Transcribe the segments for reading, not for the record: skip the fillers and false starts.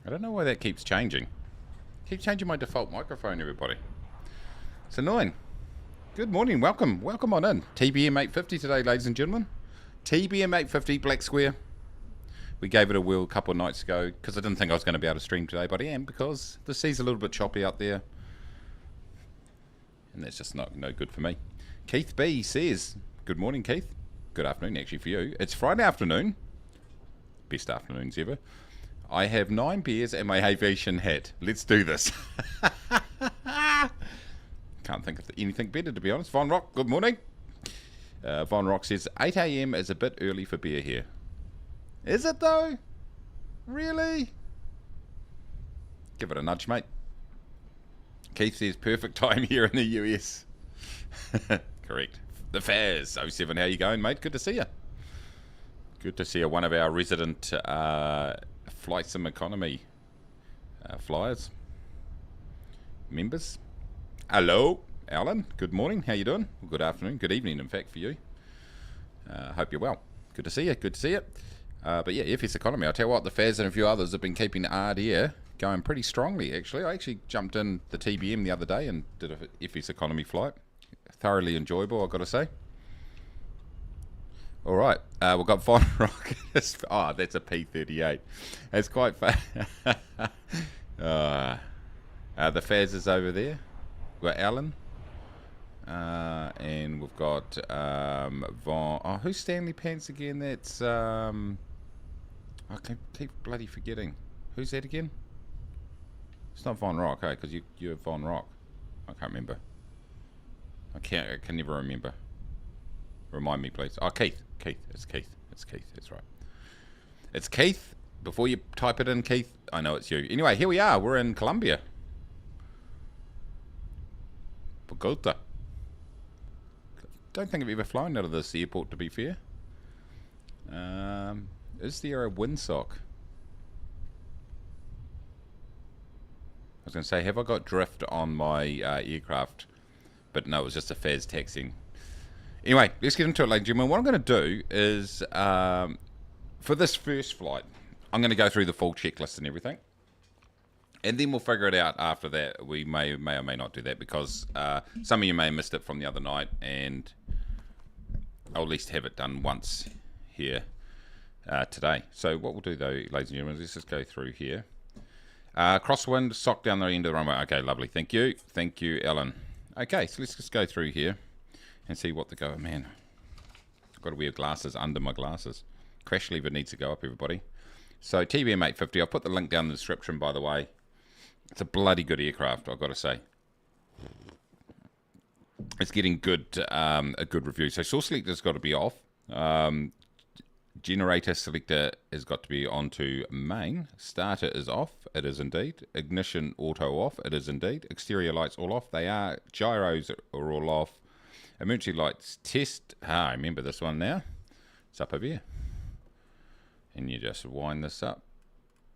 I don't know why that keeps changing. Keep changing my default microphone, everybody. It's annoying. Good morning, welcome on in. TBM 850 today, ladies and gentlemen. TBM 850 Black Square. We gave it a whirl a couple of nights ago because I didn't think I was going to be able to stream today, but I am because the sea's a little bit choppy out there. And that's just no good for me. Keith B says, good morning, Keith. Good afternoon, actually, for you. It's Friday afternoon. Best afternoons ever. I have 9 beers and my aviation hat. Let's do this. Can't think of anything better, to be honest. Von Rock, good morning. Von Rock says, 8 a.m. is a bit early for beer here. Is it, though? Really? Give it a nudge, mate. Keith says, perfect time here in the US. Correct. The Faz 07, how you going, mate? Good to see you. Good to see you. One of our resident Flight Sim Economy flyers. Members. Hello, Alan. Good morning. How you doing? Well, good afternoon. Good evening, in fact, for you. Hope you're well. Good to see you. Good to see you. But yeah, FS Economy. I'll tell you what, the Faz and a few others have been keeping RDA going pretty strongly, actually. I actually jumped in the TBM the other day and did a FS Economy flight. Thoroughly enjoyable, I've got to say. All right, we've got Von Rock. Oh, that's a P38. It's quite fun. The Faz is over there. We've got Alan. And we've got Von. Oh, who's Stanley Pants again? That's I keep bloody forgetting. Who's that again? It's not Von Rock, hey, because you're Von Rock. I can't remember. I can never remember. Remind me, please. Oh, Keith. It's Keith. That's right. It's Keith. Before you type it in, Keith, I know it's you. Anyway, here we are. We're in Colombia. Bogota. Don't think I've ever flown out of this airport, to be fair. Is there a windsock? I was going to say, have I got drift on my aircraft? But no, it was just a Faz taxiing. Anyway, let's get into it, ladies and gentlemen. What I'm going to do is, for this first flight, I'm going to go through the full checklist and everything. And then we'll figure it out after that. We may or may not do that because some of you may have missed it from the other night, and I'll at least have it done once here today. So what we'll do, though, ladies and gentlemen, let's just go through here. Crosswind, sock down the end of the runway. Okay, lovely. Thank you. Thank you, Ellen. Okay, so let's just go through here and see what the go. Man, I've got to wear glasses under my glasses. Crash lever needs to go up, everybody. So TBM 850, I'll put the link down in the description, by the way. It's a bloody good aircraft, I've got to say. It's getting a good review. So source selector's got to be off. Generator selector has got to be onto main. Starter is off. It is indeed. Ignition auto off. It is indeed. Exterior lights all off. They are. Gyros are all off. Emergency lights test. I remember this one now. It's up over here. And you just wind this up.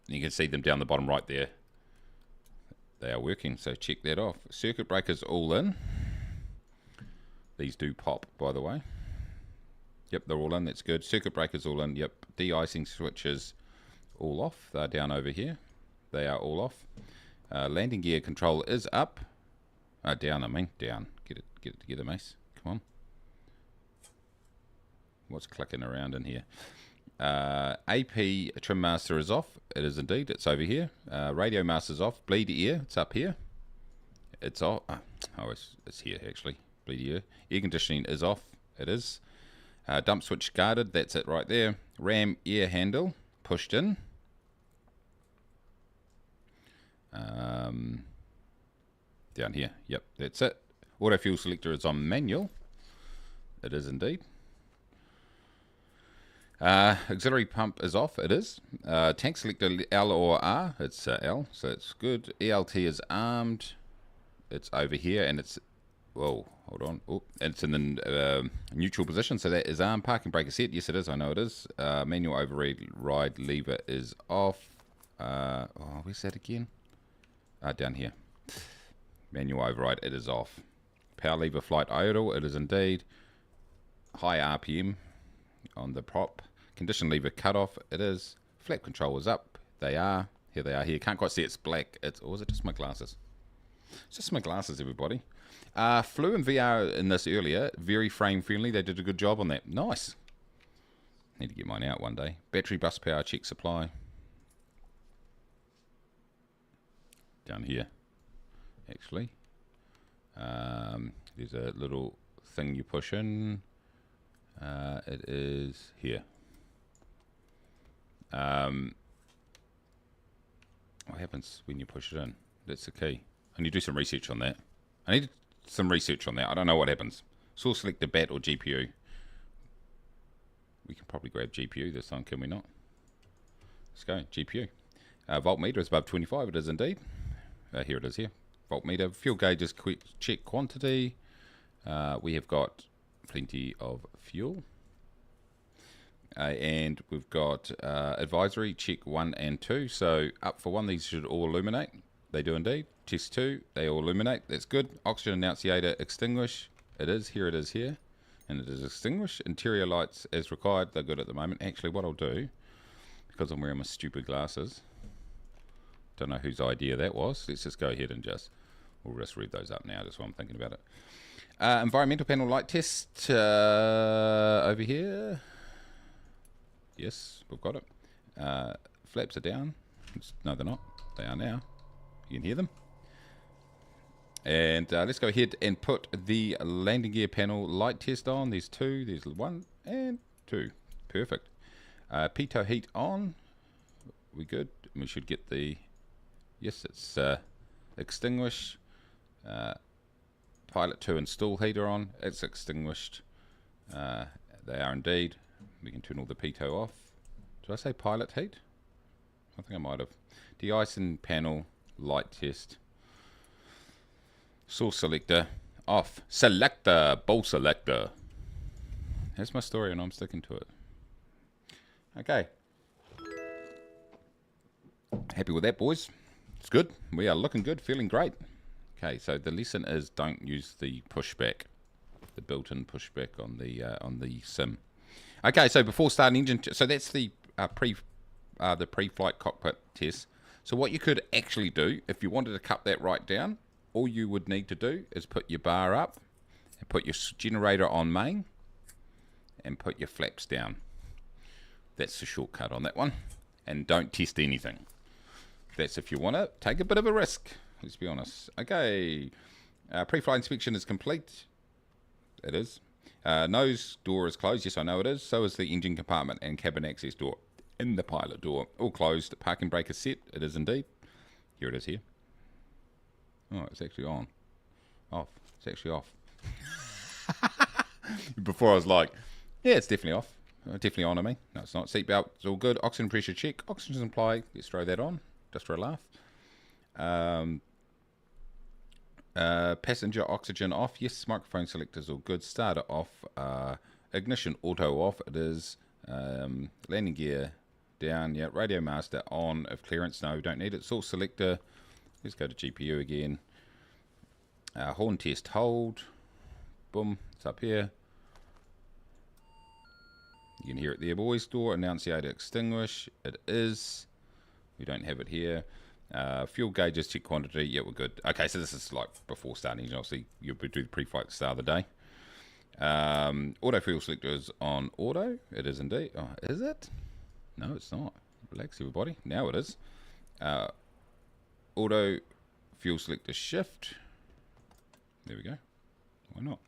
You can see them down the bottom right there. They are working, so check that off. Circuit breakers all in. These do pop, by the way. Yep, they're all in. That's good. Circuit breakers all in. Yep. De-icing switches all off. They're down over here. They are all off. Landing gear control is up. Down, I mean. Down. Get it together, Mace. Come on. What's clicking around in here? AP trim master is off. It is indeed. It's over here. Radio master's off. Bleed ear. It's up here. It's off. It's here, actually. Bleed ear. Air conditioning is off. It is. Dump switch guarded, that's it right there. RAM air handle, pushed in. Down here, yep, that's it. Auto fuel selector is on manual. It is indeed. Auxiliary pump is off, it is. Tank selector L or R, it's L, so it's good. ELT is armed. It's over here, and it's... Whoa, hold on. Oh, it's in the neutral position, so that is arm. Parking brake is set. Yes, it is. I know it is. Manual override lever is off. Where's that again? Down here. Manual override, it is off. Power lever flight idle, it is indeed. High RPM on the prop. Condition lever cut off, it is. Flap control is up. They are. Here they are here. Can't quite see it's black. Or is it just my glasses? It's just my glasses, everybody. Flew in VR in this earlier. Very frame friendly. They did a good job on that. Nice. Need to get mine out one day. Battery bus power check supply. Down here, actually. There's a little thing you push in. It is here. What happens when you push it in? That's the key. I need to do some research on that. I need some research on that. I don't know what happens. Source selector, BAT or GPU. We can probably grab GPU this time, can we not? Let's go, GPU. Voltmeter is above 25, it is indeed. Here it is here. Voltmeter, fuel gauges, quick check quantity. We have got plenty of fuel. And we've got advisory, check 1 and 2. So up for 1, these should all illuminate. They do indeed. Test 2, they all illuminate. That's good. Oxygen annunciator, extinguish. It is. Here it is here. And it is extinguished. Interior lights as required. They're good at the moment. Actually, what I'll do, because I'm wearing my stupid glasses, don't know whose idea that was. Let's just go ahead and we'll just read those up now, just while I'm thinking about it. Environmental panel light test over here. Yes, we've got it. Flaps are down. No, they're not. They are now. You can hear them. And let's go ahead and put the landing gear panel light test on. There's 2. There's 1 and 2. Perfect. Pitot heat on. We good? We should get the... Yes, it's extinguished. Pilot 2 install heater on. It's extinguished. They are indeed. We can turn all the pitot off. Did I say pilot heat? I think I might have. De-icing panel light test. Source selector off. Selector, bowl selector. That's my story and I'm sticking to it. Okay. Happy with that, boys? It's good. We are looking good, feeling great. Okay, so the lesson is don't use the pushback, the built-in pushback on the sim. Okay, so before starting engine, so that's the pre-flight cockpit test. So what you could actually do, if you wanted to cut that right down, all you would need to do is put your bar up and put your generator on main and put your flaps down. That's the shortcut on that one. And don't test anything. That's if you want to take a bit of a risk, let's be honest. Okay, pre-flight inspection is complete. It is. Nose door is closed. Yes, I know it is. So is the engine compartment and cabin access door in the pilot door. All closed. Parking brake is set. It is indeed. Here it is here. Oh, it's actually on. Off. It's actually off. Before I was like, yeah, it's definitely off. Definitely on, I mean. No, it's not. Seatbelt is all good. Oxygen pressure check. Oxygen supply. Let's throw that on. Just for a laugh. Passenger oxygen off. Yes, microphone selectors all good. Starter off. Ignition auto off. It is. Landing gear down. Yeah. Radio master on. If clearance, no, we don't need it. Source selector. Let's go to GPU again. Horn test hold. Boom. It's up here. You can hear it there, boys. Door annunciator extinguish. It is. We don't have it here. Fuel gauges check quantity. Yeah, we're good. Okay, so this is like before starting. Obviously, you'll do the pre-flight at the start of the day. Auto fuel selector is on auto. It is indeed. Oh, is it? No, it's not. Relax, everybody. Now it is. Auto fuel selector shift. There we go. Why not?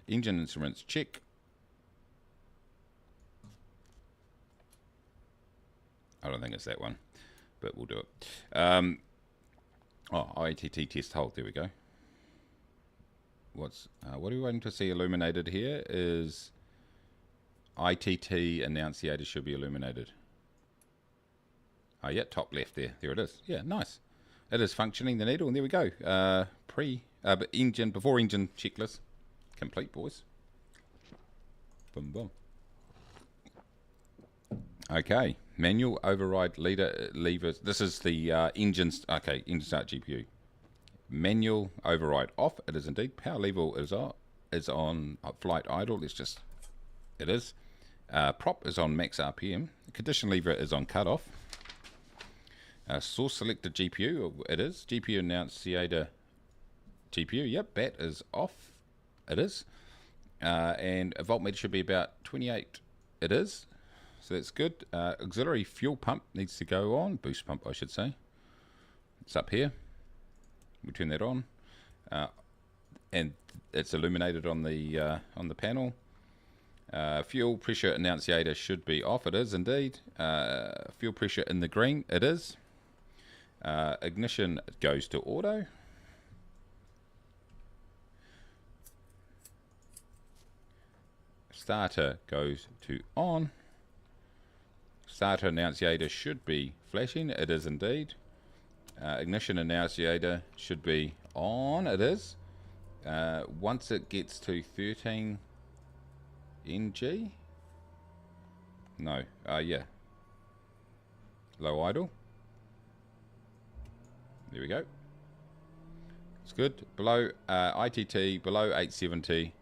Engine instruments check. I don't think it's that one, but we'll do it. IATT test hold. There we go. What are we waiting to see illuminated here? Is ITT annunciator should be illuminated. Oh yeah, top left there. There it is. Yeah, nice. It is functioning, the needle, and there we go. But before engine checklist complete, boys. Boom, boom. Okay, manual override levers. This is the engine start GPU. Manual override off. It is indeed. Power level is on flight idle. It is. Prop is on max RPM. Condition lever is on cut off. Source selector GPU, it is. GPU annunciator GPU, yep, bat is off, it is. And a voltmeter should be about 28, it is. So that's good. Auxiliary fuel pump needs to go on, boost pump I should say. It's up here. We turn that on. And it's illuminated on the panel. Fuel pressure annunciator should be off, it is indeed. Fuel pressure in the green, it is. Ignition goes to auto. Starter goes to on. Starter annunciator should be flashing, it is indeed. Ignition annunciator should be on, it is. Once it gets to 13 NG, no, yeah, low idle. There we go. It's good. Below ITT, below 870.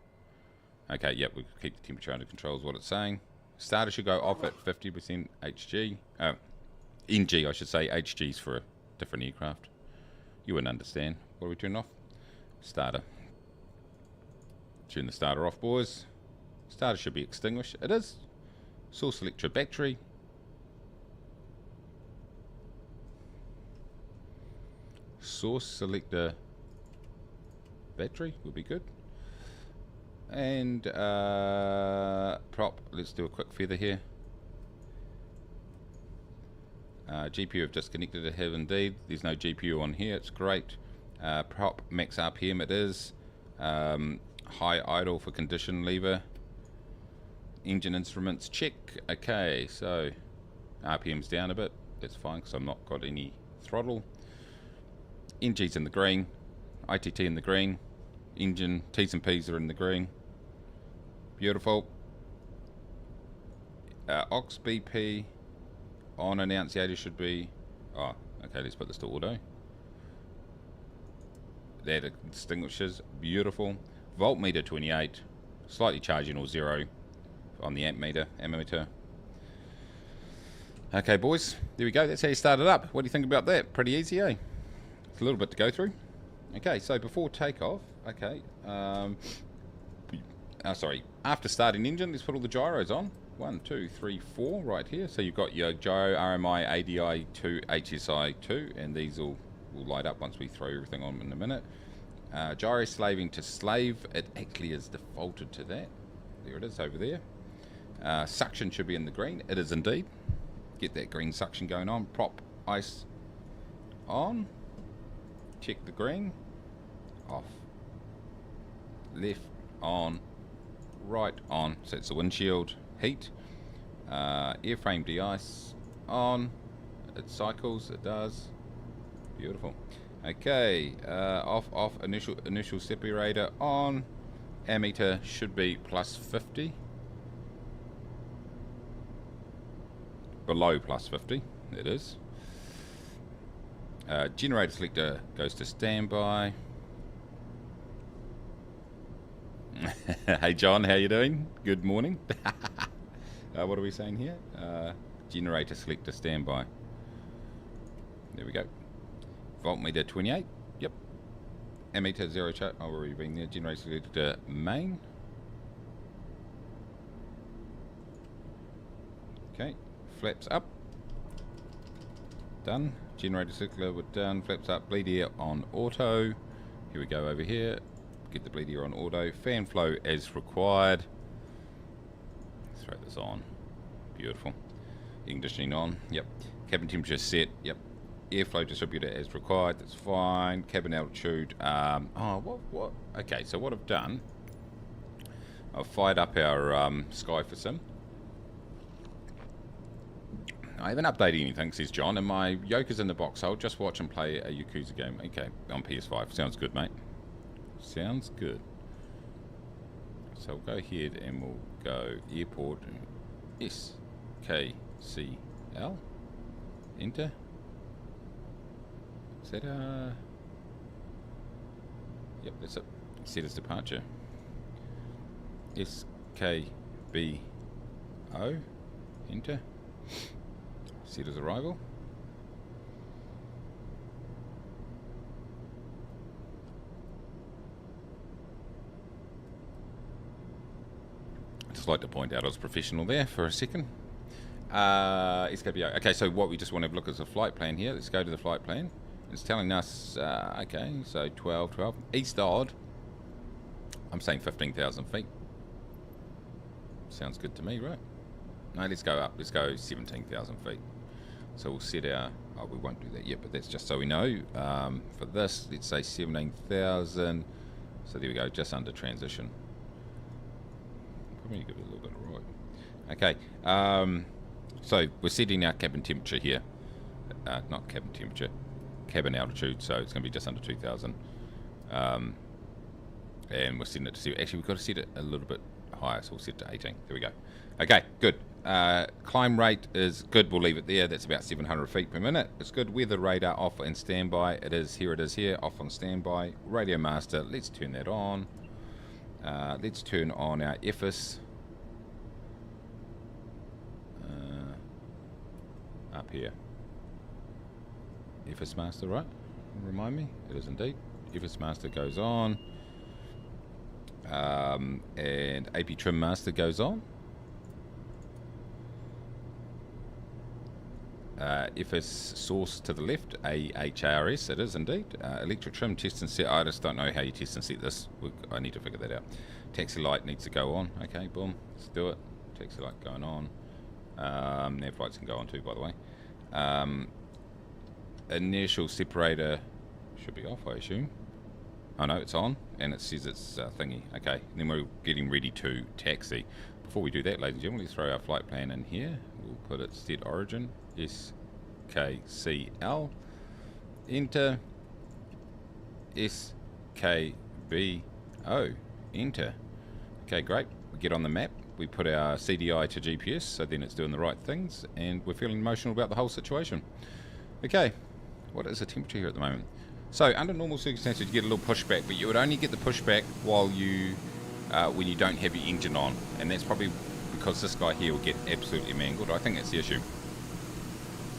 Okay, yep, we keep the temperature under control is what it's saying. Starter should go off at 50% HG. NG, I should say. HG's for a different aircraft. You wouldn't understand. What are we turning off? Starter. Turn the starter off, boys. Starter should be extinguished. It is. Source selector battery. Source selector battery would be good. And prop, let's do a quick feather here. GPU have disconnected it, have indeed. There's no GPU on here, it's great. Prop max RPM it is. High idle for condition lever. Engine instruments check. Okay, so RPM's down a bit. That's fine because I've not got any throttle. NG's in the green. ITT in the green. Engine T's and P's are in the green. Beautiful. Aux BP on annunciator should be. Oh, okay. Let's put this to auto. That extinguishes. Beautiful. Voltmeter 28. Slightly charging or 0 on the ammeter. Okay, boys. There we go. That's how you start it up. What do you think about that? Pretty easy, eh? It's a little bit to go through. Okay, so before takeoff, okay, sorry, after starting engine, let's put all the gyros on. 1, 2, 3, 4 right here. So you've got your gyro, RMI, ADI 2, HSI 2, and these will light up once we throw everything on in a minute. Gyro slaving to slave, it actually is defaulted to that. There it is over there. Suction should be in the green, it is indeed. Get that green suction going on. Prop ice on. Check the green. Off. Left on. Right on. So it's the windshield heat. Airframe de-ice on. It cycles. It does. Beautiful. Okay. Off. Initial separator on. Ammeter should be plus 50. Below plus 50. It is. Generator selector goes to standby. Hey John, how you doing? Good morning. What are we saying here? Generator selector standby. There we go. Voltmeter 28. Yep. Ammeter 0 chart. Oh, we're already been there. Generator selector main. Okay. Flaps up. Done. Generator circular, we're done. Flaps up. Bleed air on auto. Here we go over here. Get the bleed air on auto. Fan flow as required. Throw this on. Beautiful. Air conditioning on. Yep. Cabin temperature set. Yep. Airflow distributor as required. That's fine. Cabin altitude. What? Okay, so what I've done, I've fired up our Sky for Sim. I haven't updated anything, says John, and my yoke is in the box. I'll just watch and play a Yakuza game. Okay, on PS5. Sounds good, mate. Sounds good. So we'll go ahead and we'll go airport SKCL. Enter. Is that yep, that's it. Set as departure. SKBO. Enter. Set as arrival. just like to point out I was professional there for a second. SKBO. Okay, so what we just want to have a look at is the flight plan here. Let's go to the flight plan. It's telling us, okay, so 12. East odd. I'm saying 15,000 feet. Sounds good to me, right? No, let's go up. Let's go 17,000 feet. So we'll set our... Oh, we won't do that yet, but that's just so we know. For this, let's say 17,000. So there we go, just under transition. Probably give it a little bit of right. Okay, so we're setting our cabin temperature here. Not cabin temperature, cabin altitude, so it's going to be just under 2,000. And we're setting it to 0. Actually, we've got to set it a little bit higher, so we'll set it to 18. There we go. Okay, good. Climb rate is good. We'll leave it there. That's about 700 feet per minute. It's good. Weather radar off and standby. It is here, off on standby. Radio master, let's turn that on. Let's turn on our EFIS. Up here. EFIS master, right? Remind me? It is indeed. EFIS master goes on. And AP trim master goes on. EFIS source to the left, AHRS, it is indeed. Electric trim, test and set. I just don't know how you test and set this. I need to figure that out. Taxi light needs to go on. Okay, boom, let's do it. Taxi light going on. Nav lights can go on too, by the way. Inertial separator should be off, I assume. Oh no, it's on, and it says it's thingy. Okay, and then we're getting ready to taxi. Before we do that, ladies and gentlemen, let's throw our flight plan in here. We'll put it set origin, SKCL, enter, SKBO, enter. Okay, great. We get on the map. We put our CDI to GPS, so then it's doing the right things, and we're feeling emotional about the whole situation. Okay, what is the temperature here at the moment? So, under normal circumstances, you get a little pushback, but you would only get the pushback while you, when you don't have your engine on, and that's probably because this guy here will get absolutely mangled. I think that's the issue.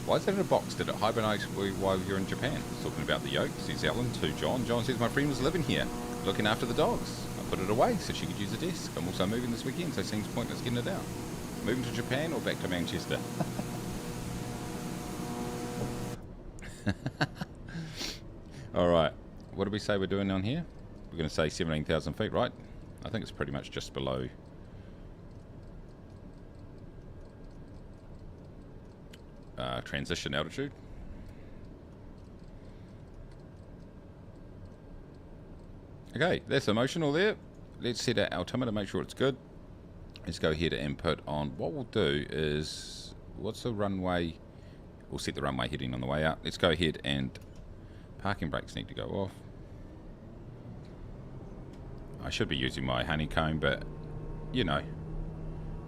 Why is that in a box? Did it hibernate while you're in Japan? Talking about the yoke, says Ellen to John. John says, my friend was living here, looking after the dogs. I put it away so she could use the desk. I'm also moving this weekend, so it seems pointless getting it out. Moving to Japan or back to Manchester? Alright, what did we say we're doing on here? We're going to say 17,000 feet, right? I think it's pretty much just below. Transition altitude. Okay, that's emotional there. Let's set our altimeter, make sure it's good. Let's go here to input on. What we'll do is, what's the runway? We'll set the runway heading on the way out. Let's go ahead and parking brakes need to go off. I should be using my honeycomb, but you know,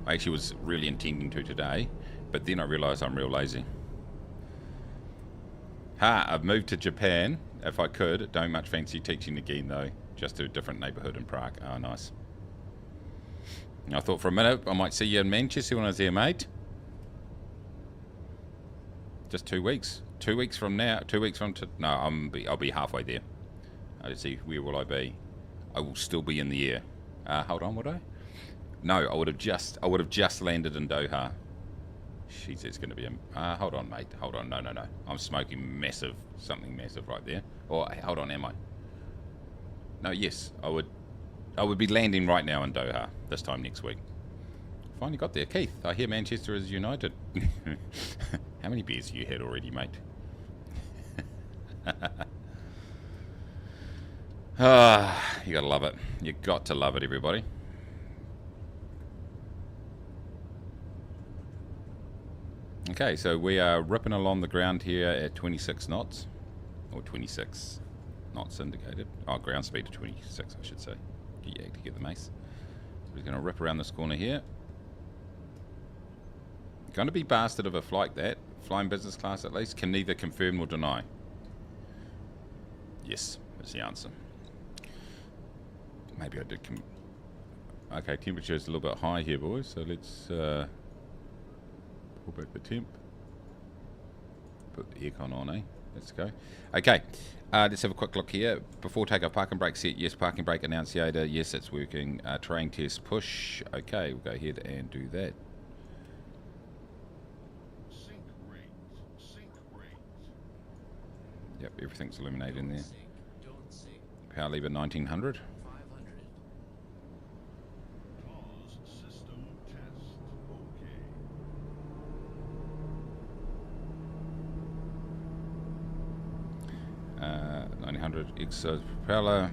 I actually was really intending to today, but then I realised I'm real lazy. I've moved to Japan. If I could, don't much fancy teaching again though, just to a different neighbourhood in Prague. Oh, nice. I thought for a minute I might see you in Manchester when I was there, mate. Just 2 weeks. 2 weeks from now. 2 weeks from no, I'll be halfway there. Let's see, where will I be? I will still be in the air. Hold on, would I? No, I would have just landed in Doha. Jeez, it's going to be a... hold on, mate. Hold on. No. I'm smoking something massive right there. Or, hold on, am I? No, yes, I would be landing right now in Doha this time next week. Finally got there. Keith, I hear Manchester is united. How many beers have you had already, mate? You gotta love it. You got to love it, everybody. Okay, so we are ripping along the ground here at 26 knots, or 26 knots indicated. Oh, ground speed of 26, I should say. Yeah, to get the mace. So we're going to rip around this corner here. Going to be bastard of a flight that, flying business class at least, can neither confirm nor deny. Yes, that's the answer. Maybe I did okay, temperature is a little bit high here, boys, so let's pull back the temp. Put the aircon on, eh? Let's go. Okay, let's have a quick look here. Before takeoff, parking brake set. Yes, parking brake annunciator. Yes, it's working. Terrain test push. Okay, we'll go ahead and do that. Yep, everything's illuminated in there. Power lever 1900. Uh, 900 exhaust propeller.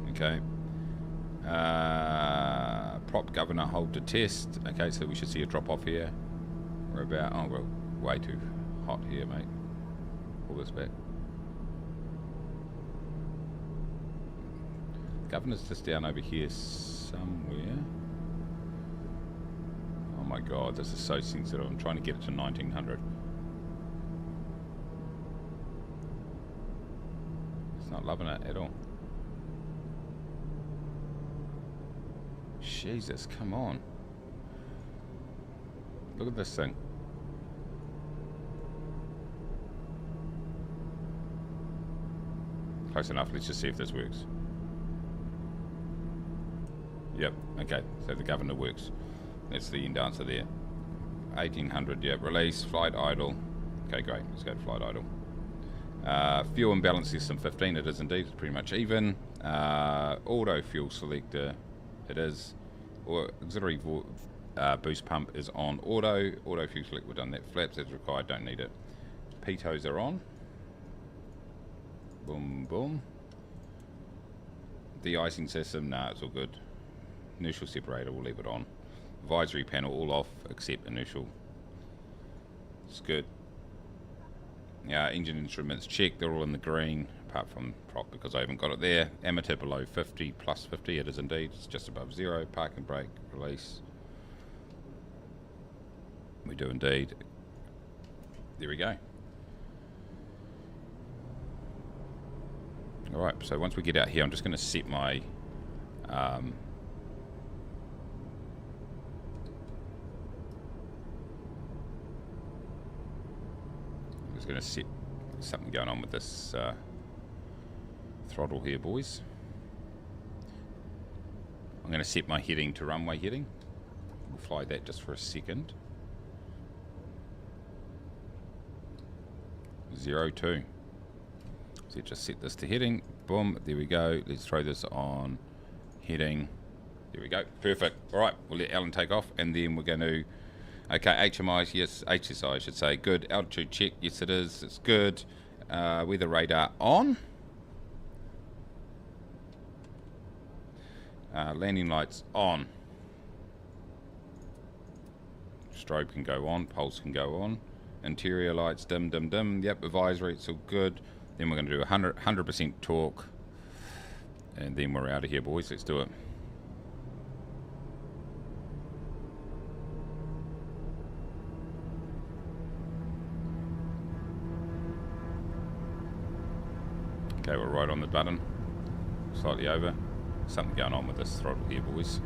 Okay. Prop governor hold to test. Okay, so we should see a drop off here. We're about, oh, we're way too hot here, mate. Pull this back. Governor's just down over here somewhere. Oh my god, this is so sensitive. I'm trying to get it to 1900. It's not loving it at all. Jesus, come on. Look at this thing. Close enough. Let's just see if this works. Yep. Okay. So the governor works. That's the end answer there. 1800. Yep. Release. Flight idle. Okay, great. Let's go to flight idle. Fuel imbalance system 15. It is indeed. It's pretty much even. Auto fuel selector. It is. Or auxiliary boost pump is on auto. Auto fuel select. We've done that. Flaps as required. Don't need it. Pitos are on. Boom, boom. De-icing system, nah, it's all good. Inertial separator, we'll leave it on. Advisory panel, all off, except inertial. It's good. Yeah, engine instruments checked, they're all in the green, apart from prop because I haven't got it there. Amateur below 50, plus 50, it is indeed. It's just above 0. Parking brake, release. We do indeed. There we go. Alright, so once we get out here, I'm just going to set my I'm just going to set something going on with this throttle here, boys. I'm going to set my heading to runway heading. We'll fly that just for a second. 02. So just set this to heading. Boom. There we go. Let's throw this on heading. There we go. Perfect. All right. We'll let Alan take off. And then we're going to... Okay, HMIs. Yes. HSI, I should say. Good. Altitude check. Yes, it is. It's good. Weather radar on. Landing lights on. Strobe can go on. Pulse can go on. Interior lights dim, dim, dim. Yep. Advisory. It's all good. Then we're going to do 100% torque. And then we're out of here, boys. Let's do it. Okay, we're right on the button. Slightly over. Something going on with this throttle here, boys.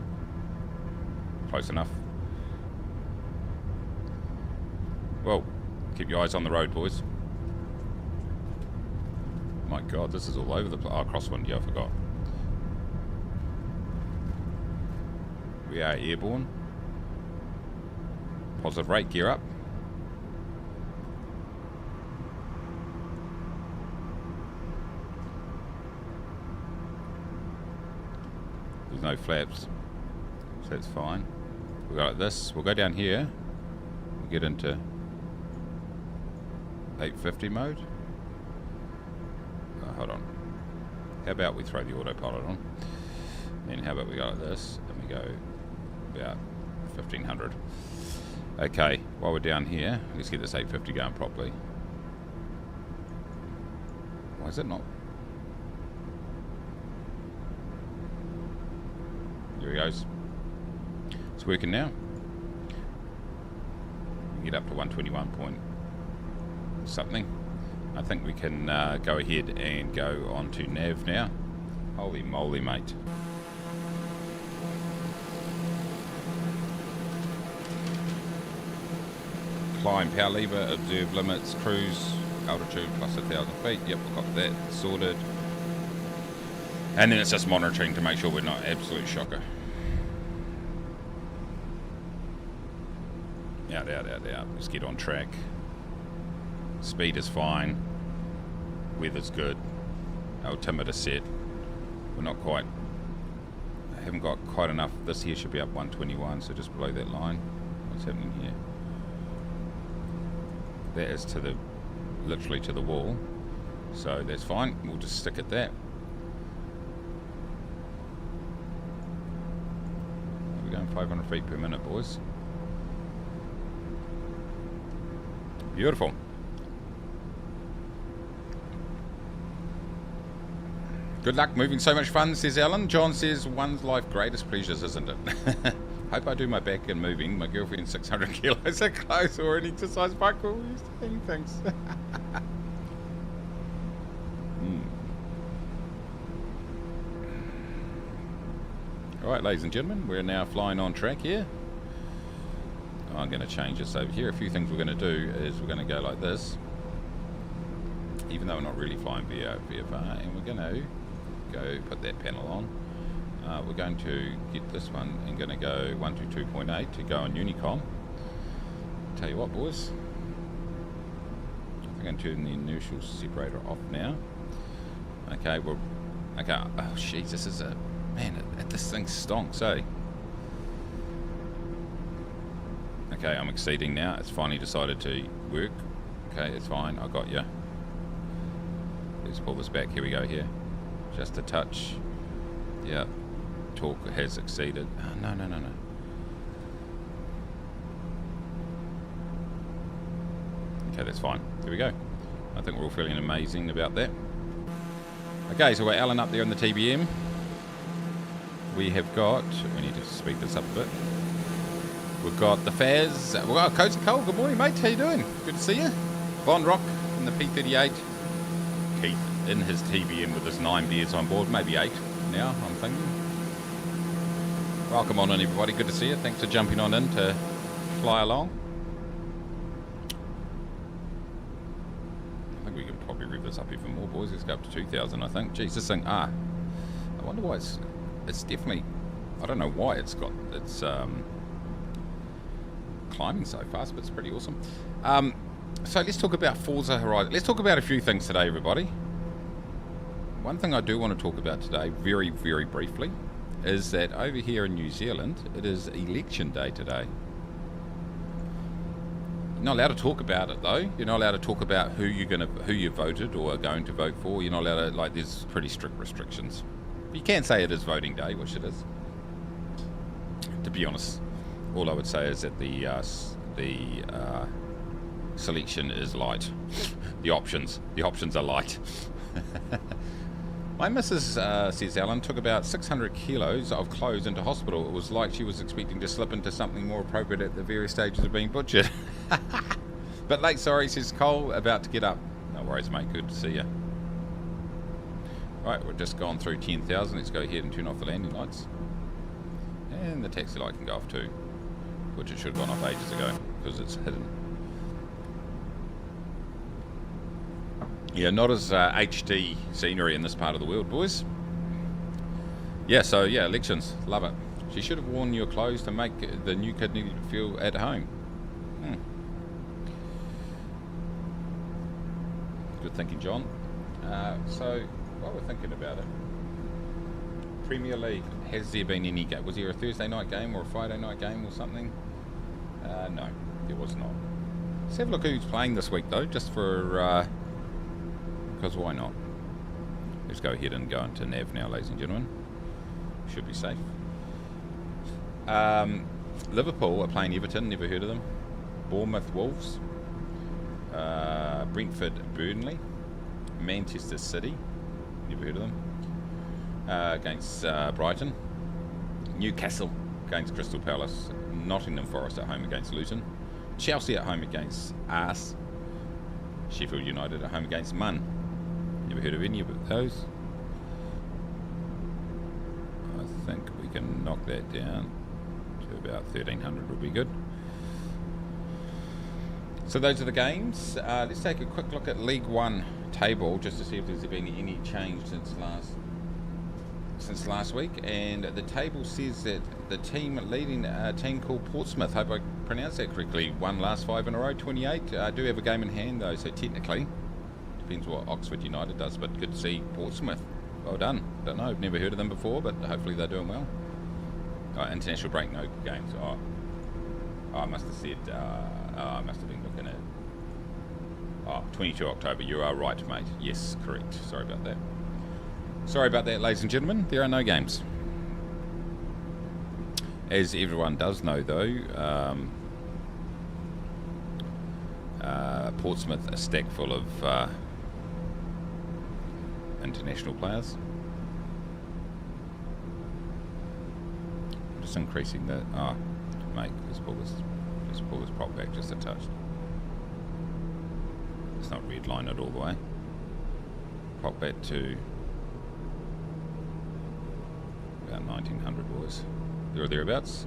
Close enough. Well, keep your eyes on the road, boys. My god, this is all over the place. Oh, crosswind, yeah, I forgot. We are airborne. Positive rate, gear up. There's no flaps, so that's fine. We'll go like this. We'll go down here. We'll get into 850 mode. Hold on. How about we throw the autopilot on? And how about we go like this and we go about 1500. Okay, while we're down here, let's get this 850 going properly. Why is it not? There he goes. It's working now. Get up to 121 point something. I think we can go ahead and go on to nav now. Holy moly, mate. climb power lever, observe limits, cruise altitude plus 1,000 feet. Yep, we've got that sorted. And then it's just monitoring to make sure we're not absolute shocker. Out. Let's get on track. Speed is fine. Weather's good. Altimeter set. We're not quite. I haven't got quite enough. This here should be up 121, so just below that line. What's happening here? That is to the, literally to the wall. So that's fine. We'll just stick at that. We're going 500 feet per minute, boys. Beautiful. Good luck moving, so much fun, says Alan. John says, one's life greatest pleasures, isn't it? Hope I do my back in moving. My girlfriend's 600 kilos of clothes or an exercise bike. All these things. Alright, ladies and gentlemen, we're now flying on track here. I'm going to change this over here. A few things we're going to do is we're going to go like this, even though we're not really flying via VFR, and we're going to go put that panel on. We're going to get this one and going to go 122.8 to go on Unicom. Tell you what, boys, I'm going to turn the inertial separator off now. Okay, we're okay. Oh, jeez, this is a man. This thing stonks, eh? Okay, I'm exceeding now. It's finally decided to work. Okay, it's fine. I got you. Let's pull this back. Here we go here. Just a touch. Yeah. Torque has exceeded. Oh, no. Okay, that's fine. There we go. I think we're all feeling amazing about that. Okay, so we're Alan up there in the TBM. We have got... We need to speed this up a bit. We've got the Faz. We've got Coach Cole. Good morning, mate. How you doing? Good to see you. Von Rock in the P38. Keith in his TBM with his 9 beers on board. Maybe 8 now, I'm thinking. Welcome on in, everybody. Good to see you. Thanks for jumping on in to fly along. I think we can probably rev this up even more, boys. Let's go up to 2,000, I think. Geez, this thing... I wonder why it's definitely... I don't know why it's climbing so fast, but it's pretty awesome. So let's talk about Forza Horizon. Let's talk about a few things today, everybody. One thing I do want to talk about today, very, very briefly, is that over here in New Zealand, it is election day today. You're not allowed to talk about it, though. You're not allowed to talk about who you voted or are going to vote for. You're not allowed to, there's pretty strict restrictions. You can say it is voting day, which it is. To be honest, all I would say is that the selection is light. The options are light. My missus, says Alan, took about 600 kilos of clothes into hospital. It was like she was expecting to slip into something more appropriate at the various stages of being butchered. But late, sorry, says Cole, about to get up. No worries, mate. Good to see you. Right, we've just gone through 10,000. Let's go ahead and turn off the landing lights. And the taxi light can go off too, which it should have gone off ages ago because it's hidden. Yeah, not as HD scenery in this part of the world, boys. Yeah, so yeah, elections. Love it. She should have worn your clothes to make the new kid feel at home. Good thinking, John. So, while we're thinking about it, Premier League, has there been any game? Was there a Thursday night game or a Friday night game or something? No, there was not. Let's have a look who's playing this week, though, just for... because why not? Let's go ahead and go into Nav now, ladies and gentlemen. Should be safe. Liverpool are playing Everton, never heard of them. Bournemouth Wolves. Brentford Burnley. Manchester City, never heard of them. Against Brighton. Newcastle against Crystal Palace. Nottingham Forest at home against Luton. Chelsea at home against Arse. Sheffield United at home against Munn. Never heard of any of those. I think we can knock that down to about 1,300 would be good. So those are the games. Let's take a quick look at League One table just to see if there's been any change since last week. And the table says that the team leading a team called Portsmouth, hope I pronounced that correctly, won last 5 in a row, 28. Do have a game in hand though, so technically depends what Oxford United does, but good to see Portsmouth. Well done. Don't know, I've never heard of them before, but hopefully they're doing well. International break, no games. I must have said, I must have been looking at 22 October. You are right, mate. Yes, correct. Sorry about that. Sorry about that, ladies and gentlemen. There are no games. As everyone does know, though, Portsmouth a stack full of international players. I'm just increasing the... mate, let's pull this prop back just a touch. Let's not redline it all the way. Prop back to about 1900, boys. There or thereabouts.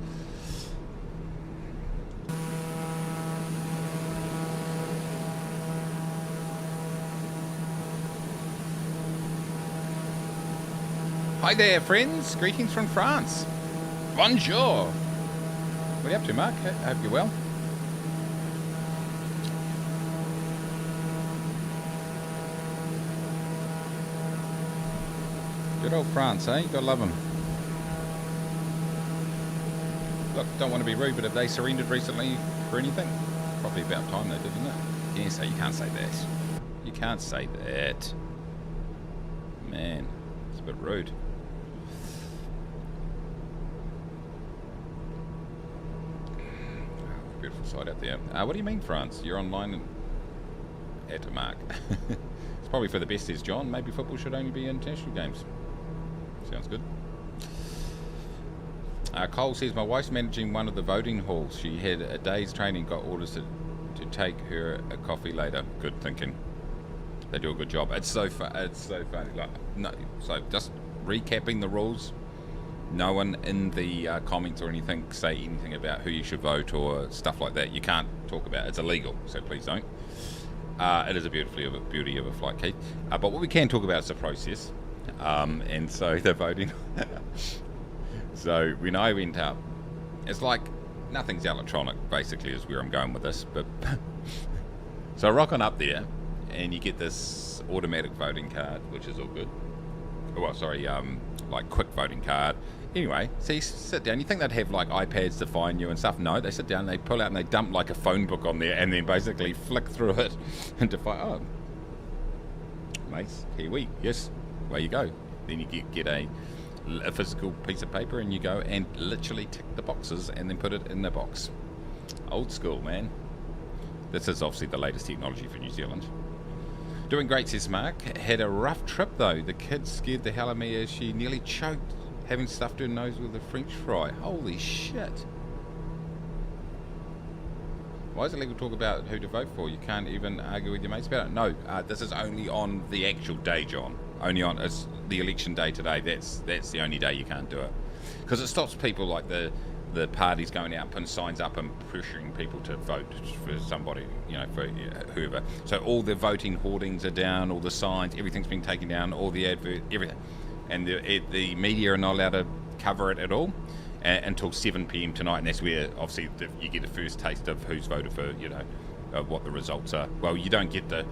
Hi there, friends. Greetings from France. Bonjour. What are you up to, Mark? I hope you're well. Good old France, eh? You gotta love them. Look, don't want to be rude, but have they surrendered recently for anything? Probably about time though, didn't it? Yes, you can't say that. You can't say that. Man, it's a bit rude. Beautiful side out there. What do you mean, France? You're online at a mark. It's probably for the best, says John. Maybe football should only be international games. Sounds good. Cole says, my wife's managing one of the voting halls. She had a day's training, got orders to take her a coffee later. Good thinking. They do a good job. It's so it's so funny. Like, no, so just recapping the rules. No one in the comments or anything say anything about who you should vote or stuff like that. You can't talk about it. It's illegal, so please don't. It is a beauty of a flight, Keith. But what we can talk about is the process. And so the voting. So when I went up, it's like nothing's electronic, basically, is where I'm going with this. But so I rock on up there, and you get this automatic voting card, which is all good. Well, sorry, like quick voting card. Anyway, so you sit down. You think they'd have like iPads to find you and stuff? No, they sit down, they pull out, and they dump like a phone book on there, and then basically flick through it and define. Oh, Mace, Kiwi, yes, away you go. Then you get a physical piece of paper, and you go and literally tick the boxes, and then put it in the box. Old school, man. This is obviously the latest technology for New Zealand. Doing great, says Mark. Had a rough trip though. The kid scared the hell out of me as she nearly choked, having stuffed her nose with a French fry. Holy shit. Why is it legal to talk about who to vote for? You can't even argue with your mates about it? No, this is only on the actual day, John. Only on it's the election day today. That's the only day you can't do it. Because it stops people like the parties going out and putting signs up and pressuring people to vote for somebody, you know, for whoever. So all the voting hoardings are down, all the signs, everything's been taken down, all the advert, everything. And the media are not allowed to cover it at all until 7 p.m. tonight, and that's where obviously you get the first taste of who's voted for, you know, of what the results are. Well, you don't get the...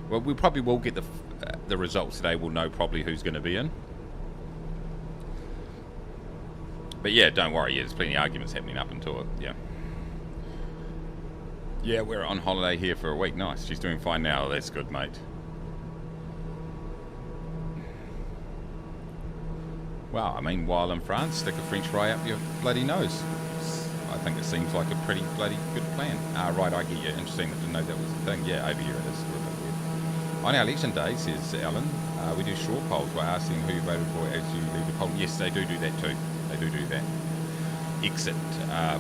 Well, we probably will get the results today. We'll know probably who's going to be in. But yeah, don't worry. Yeah, there's plenty of arguments happening up until it. Yeah. Yeah, we're on holiday here for a week. Nice. She's doing fine now. That's good, mate. Well, I mean, while in France, stick a French fry up your bloody nose. I think it seems like a pretty bloody good plan. Right, I get you. Interesting. I didn't know that was the thing. Yeah, over here it is. On our election day, says Alan, we do straw polls. We're asking who you voted for as you leave the poll. Yes, they do that too. They do that. Exit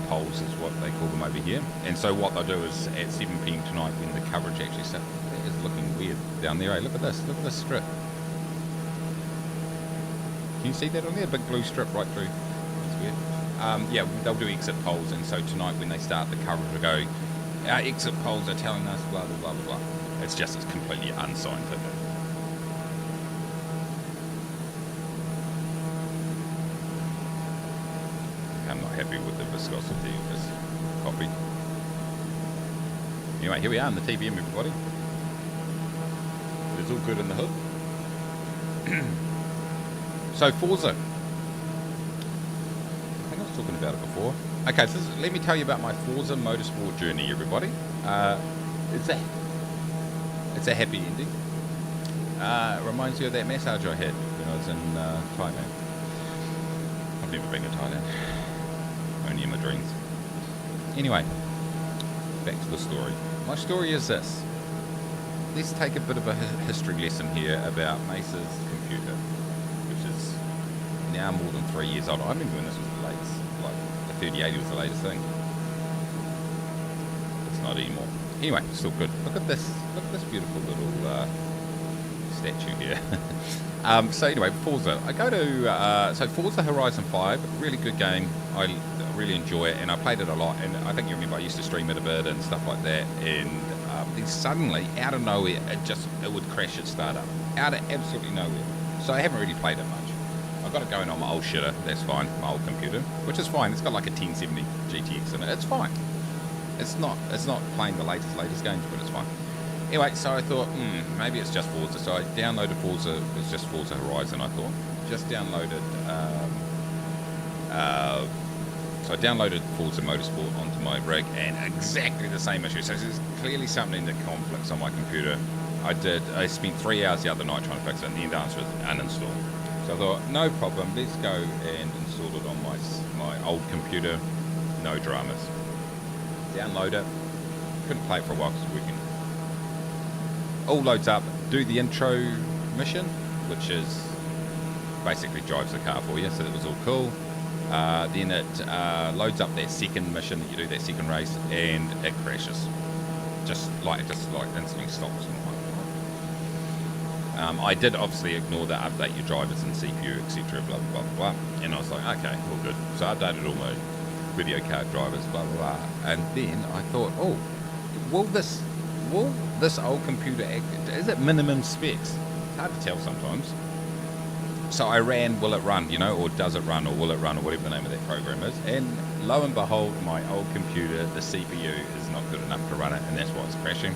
polls is what they call them over here. And so what they'll do is at 7 p.m. tonight, when the coverage actually starts, that is looking weird down there. Hey, look at this. Look at this strip. Can you see that on there? Big blue strip right through. That's weird. Yeah, they'll do exit polls, and so tonight when they start the coverage will go, Our exit polls are telling us blah, blah, blah, blah, blah. It's just, it's completely unscientific. I'm not happy with the viscosity of this coffee. Anyway, here we are in the TBM, everybody. It's all good in the hood. So, Forza. I think I was talking about it before. Okay, so let me tell you about my Forza motorsport journey, everybody. It's a happy ending. It reminds you of that massage I had when I was in Thailand. I've never been to Thailand. Only in my dreams. Anyway, back to the story. My story is this. Let's take a bit of a history lesson here about Mace's computer, which is now more than 3 years old. I remember when this was the latest, like the 3080 was the latest thing. It's not anymore. Anyway, still good. Look at this beautiful little statue here. So anyway, Forza. I go to so Forza Horizon 5, really good game. I really enjoy it, and I played it a lot. And I think you remember I used to stream it a bit and stuff like that. And then suddenly, out of nowhere, it would crash at startup, out of absolutely nowhere. So I haven't really played it much. I've got it going on my old shitter. That's fine, my old computer, which is fine. It's got like a 1070 GTX in it. It's fine. It's not playing the latest games, but it's fine. Anyway, so I thought, maybe it's just Forza. So I downloaded Forza. It's just Forza Horizon, I thought. Just downloaded. So I downloaded Forza Motorsport onto my rig, and exactly the same issue. So there's clearly something that conflicts on my computer. I spent 3 hours the other night trying to fix it, and the answer was uninstall. So I thought, no problem. Let's go and install it on my old computer. No dramas. Download it. Couldn't play it for a while because it was working. All loads up, do the intro mission, which is basically drives the car for you, so that was all cool. Then it loads up that second mission that you do, that second race, and it crashes. Just like instantly stops. I did obviously ignore the update your drivers and CPU, etc. Blah blah blah blah, and I was like, okay, all good. So I updated all my video card drivers, blah blah blah, and then I thought, oh, will this old computer is it minimum specs? It's hard to tell sometimes. So I ran will it run, or does it run, or will it run, or whatever the name of that program is, and lo and behold, my old computer, the CPU is not good enough to run it, and that's why it's crashing.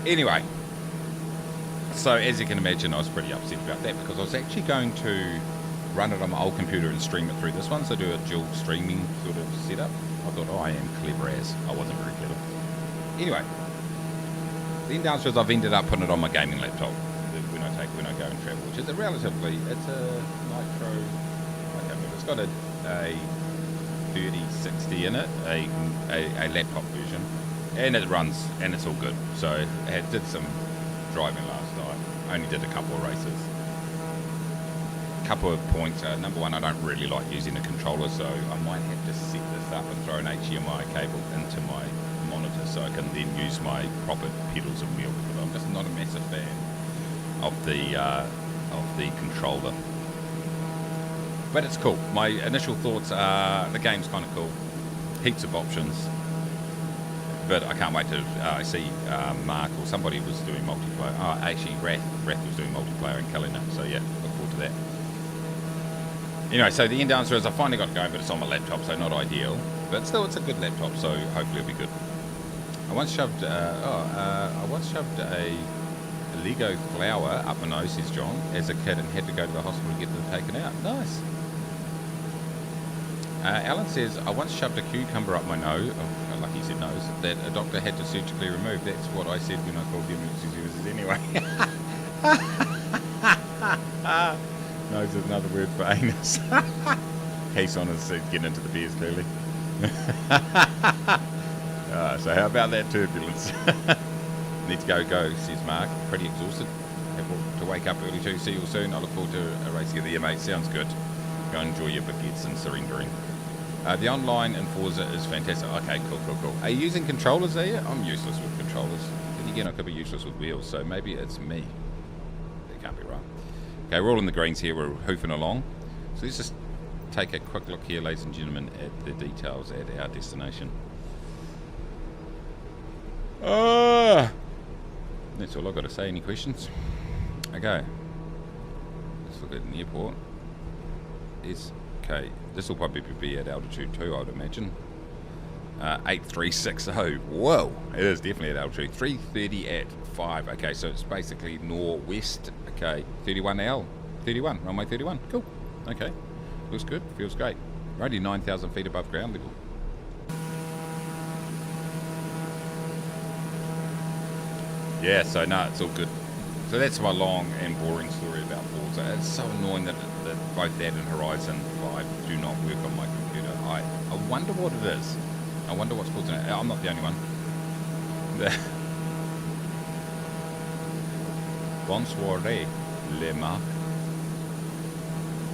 Anyway, so as you can imagine, I was pretty upset about that, because I was actually going to run it on my old computer and stream it through this one, so do a dual streaming sort of setup. I thought, oh, I am clever as. I wasn't very clever. Anyway, then downstairs I've ended up putting it on my gaming laptop when I go and travel, which is it's a Nitro, I can't remember, it's got a 3060 in it, a laptop version, and it runs, and it's all good. So I did some driving last night, only did a couple of races. Couple of points. Number one, I don't really like using a controller, so I might have to set this up and throw an HDMI cable into my monitor so I can then use my proper pedals and wheel, because I'm just not a massive fan of the controller. But it's cool. My initial thoughts are the game's kind of cool, heaps of options, but I can't wait to see Mark or somebody was doing multiplayer. Actually Wrath was doing multiplayer and killing it, so yeah, look forward to that. Anyway, so the end answer is I finally got it going, but it's on my laptop, so not ideal. But still, it's a good laptop, so hopefully it'll be good. I once shoved a Lego flower up my nose, says John, as a kid, and had to go to the hospital to get it taken out. Nice. Alan says, I once shoved a cucumber up my nose, lucky he said nose, that a doctor had to surgically remove. That's what I said when I called the emergency services anyway. Nose is another word for anus. Case on is getting into the beers, clearly. So how about that turbulence? Need to go, says Mark. Pretty exhausted. Have to wake up early too. See you all soon. I look forward to a race together. Yeah, mate, sounds good. Go and enjoy your baguettes and surrendering. The online in Forza is fantastic. Okay, cool. Are you using controllers there? I'm useless with controllers. Then again, I could be useless with wheels, so maybe it's me. That can't be right. Okay, we're all in the greens here. We're hoofing along. So let's just take a quick look here, ladies and gentlemen, at the details at our destination. That's all I've got to say. Any questions? Okay. Let's look at an airport. Okay. This will probably be at altitude too, I would imagine. 8360. Whoa. It is definitely at altitude. 330 at 5. Okay, so it's basically northwest. Okay. 31L. 31. Runway 31. Cool. Okay. Looks good. Feels great. We're only 9,000 feet above ground level. Yeah, so no, it's all good. So that's my long and boring story about Forza. It's so annoying that both that and Horizon 5 do not work on my computer. I wonder what it is. I wonder what's causing it. I'm not the only one. Bonsoir, les marques.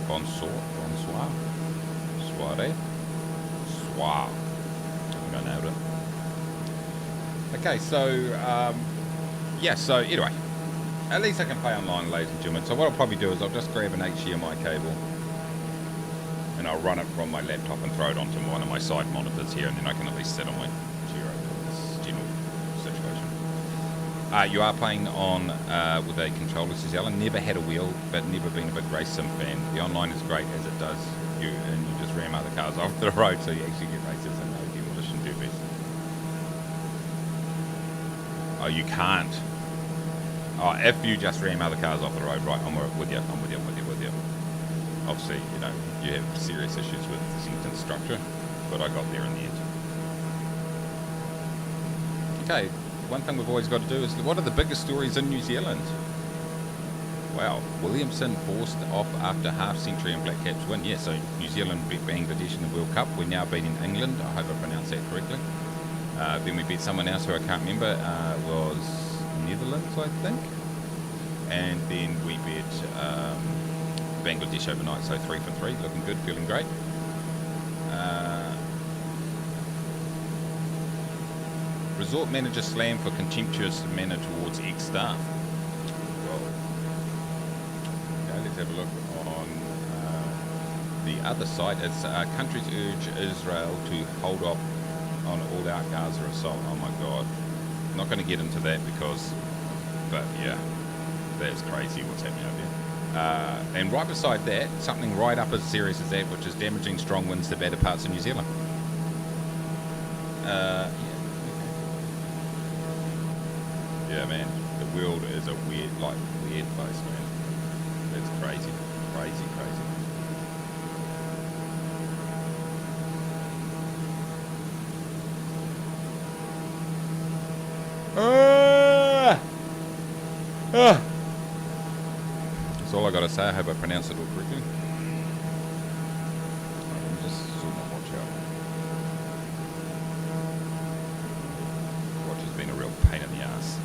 Bonsoir. Soirée. Soir. I think I nailed it. Okay, so, yeah, so anyway, at least I can play online, ladies and gentlemen. So what I'll probably do is I'll just grab an HDMI cable and I'll run it from my laptop and throw it onto one of my side monitors here, and then I can at least sit on my chair over this general situation. You are playing on with a controller, says Alan. Never had a wheel, but never been a big race sim fan. The online is great as it does you, and you just ram other cars off the road, so you actually get races and no demolition derbies. Oh, you can't. Oh, if you just ram other cars off the road, right? I'm with you. Obviously, you know, you have serious issues with the sentence structure, but I got there in the end. Okay, one thing we've always got to do is, what are the biggest stories in New Zealand? Wow, Williamson forced off after half-century and Black Caps win. Yeah, so New Zealand beat Bangladesh in the World Cup. We're now beating England. I hope I pronounced that correctly. Then we beat someone else who I can't remember. Was Netherlands, I think. And then we beat Bangladesh overnight, so 3 for 3, looking good, feeling great. Resort manager slammed for contemptuous manner towards ex-staff. Well, okay, let's have a look on the other side. It's countries urge Israel to hold up on all-out Gaza assault. Oh my God, I'm not going to get into that but yeah, that's crazy what's happening out there. And right beside that, something right up as serious as that, which is damaging strong winds to better parts of New Zealand. Yeah, man, the world is a weird place, man. It's crazy. That's all I gotta say. I hope I pronounced it all correctly. Right, let me just sort my watch out. Watch has been a real pain in the ass.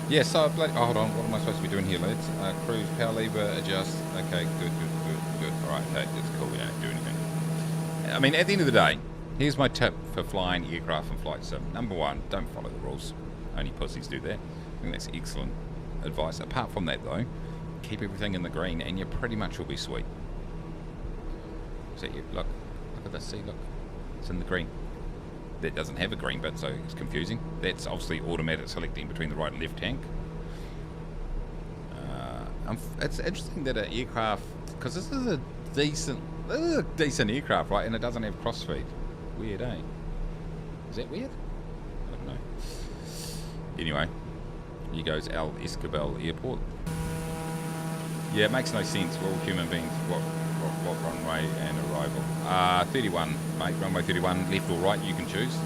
Yeah, so hold on, what am I supposed to be doing here, lads? Cruise, power lever, adjust. Okay, good. Alright, okay, that's cool, we don't have to do anything. I mean, at the end of the day, here's my tip for flying aircraft and flight sim. Number one, don't follow the rules. Only pussies do that. I think that's excellent advice. Apart from that, though, keep everything in the green and you pretty much will be sweet. See, look at this, see, look. It's in the green. That doesn't have a green bit, so it's confusing. That's obviously automatic selecting between the right and left tank. It's interesting that an aircraft, because this is a decent aircraft, right? And it doesn't have crossfeed. Weird, eh? Is that weird? I don't know. Anyway, here goes El Escobal Airport. Yeah, it makes no sense. We're all human beings. What runway and arrival? 31, mate. Runway 31, left or right, you can choose.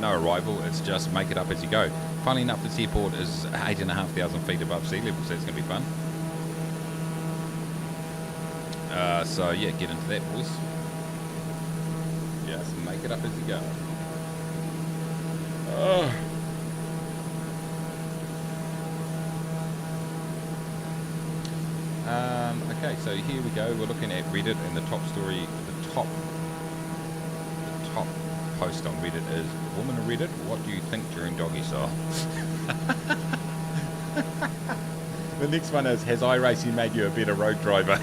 No arrival. It's just make it up as you go. Funnily enough, this airport is 8,500 feet above sea level, so it's going to be fun. So yeah, get into that, boys. Just make it up as you go. Okay, so here we go. We're looking at Reddit, and the top story, the top post on Reddit is, "Woman of Reddit, what do you think during doggy style?" The next one is, "Has iRacing made you a better road driver?"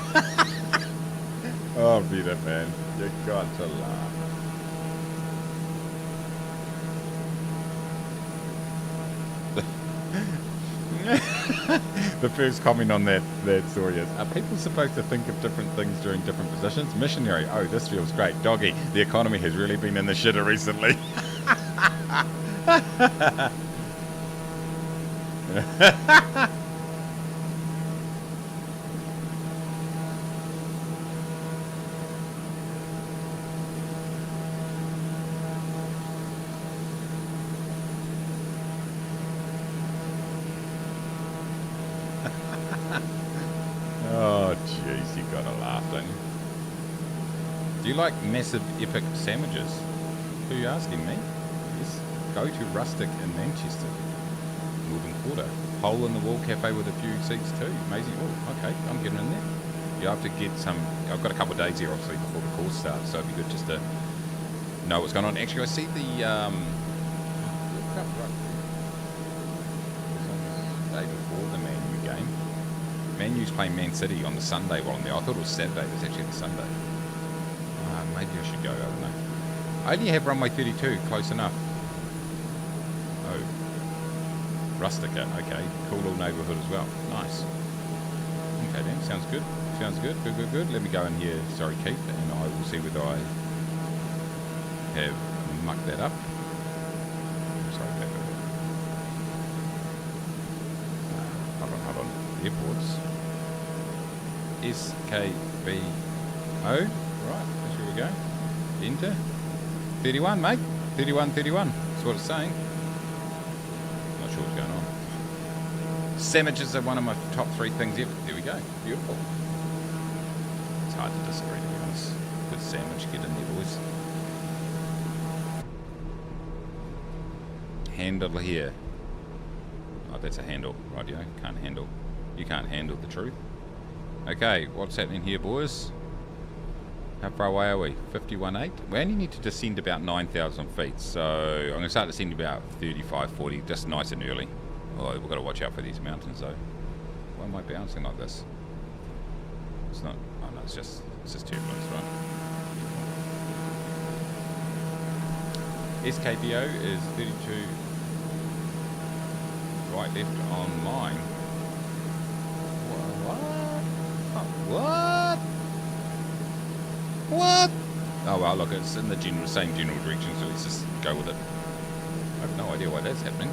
Oh, Reddit, man, you got to laugh. The first comment on that story is, are people supposed to think of different things during different positions? Missionary, oh, this feels great. Doggy, the economy has really been in the shitter recently. Oh, jeez, you gotta laugh, don't you? Do you like massive, epic sandwiches? Who are you asking me? Yes. Go to Rustic in Manchester. Northern Quarter. Hole in the Wall cafe with a few seats too. Amazing. Oh, okay, I'm getting in there. You have to get some. I've got a couple of days here, obviously, before the course starts, so it'd be good just to know what's going on. Actually, I see the day before the Man U game. Man U's playing Man City on the Sunday while I'm there. I thought it was Saturday. It was actually the Sunday. Maybe I should go. I don't know. I only have runway 32. Close enough. Oh. Rustica. Okay. Cool little neighbourhood as well. Nice. Okay then. Sounds good. Sounds good. Good, good, good. Let me go in here. Sorry, Keith. And I will see whether I have mucked that up. Sorry, back over. Hold on. Airports. SKBO. Right, that's where we go. Enter. 31, mate. 31. That's what it's saying. Not sure what's going on. Sandwiches are one of my top 3 things ever. There we go. Beautiful. It's hard to disagree, to be honest. Good sandwich. Get in there, boys. Handle here. Oh, that's a handle. Right, you know. Can't handle. You can't handle the truth. Okay, what's happening here, boys? How far away are we? 51.8? We only need to descend about 9,000 feet, so I'm going to start descending about 35, 40, just nice and early. Oh, we've got to watch out for these mountains, though. Why am I bouncing like this? It's not... Oh, no, it's just turbulence, right? SKPO is 32 right, left on mine. What? What? Oh well, look, it's in the same general direction, so let's just go with it. I have no idea why that's happening.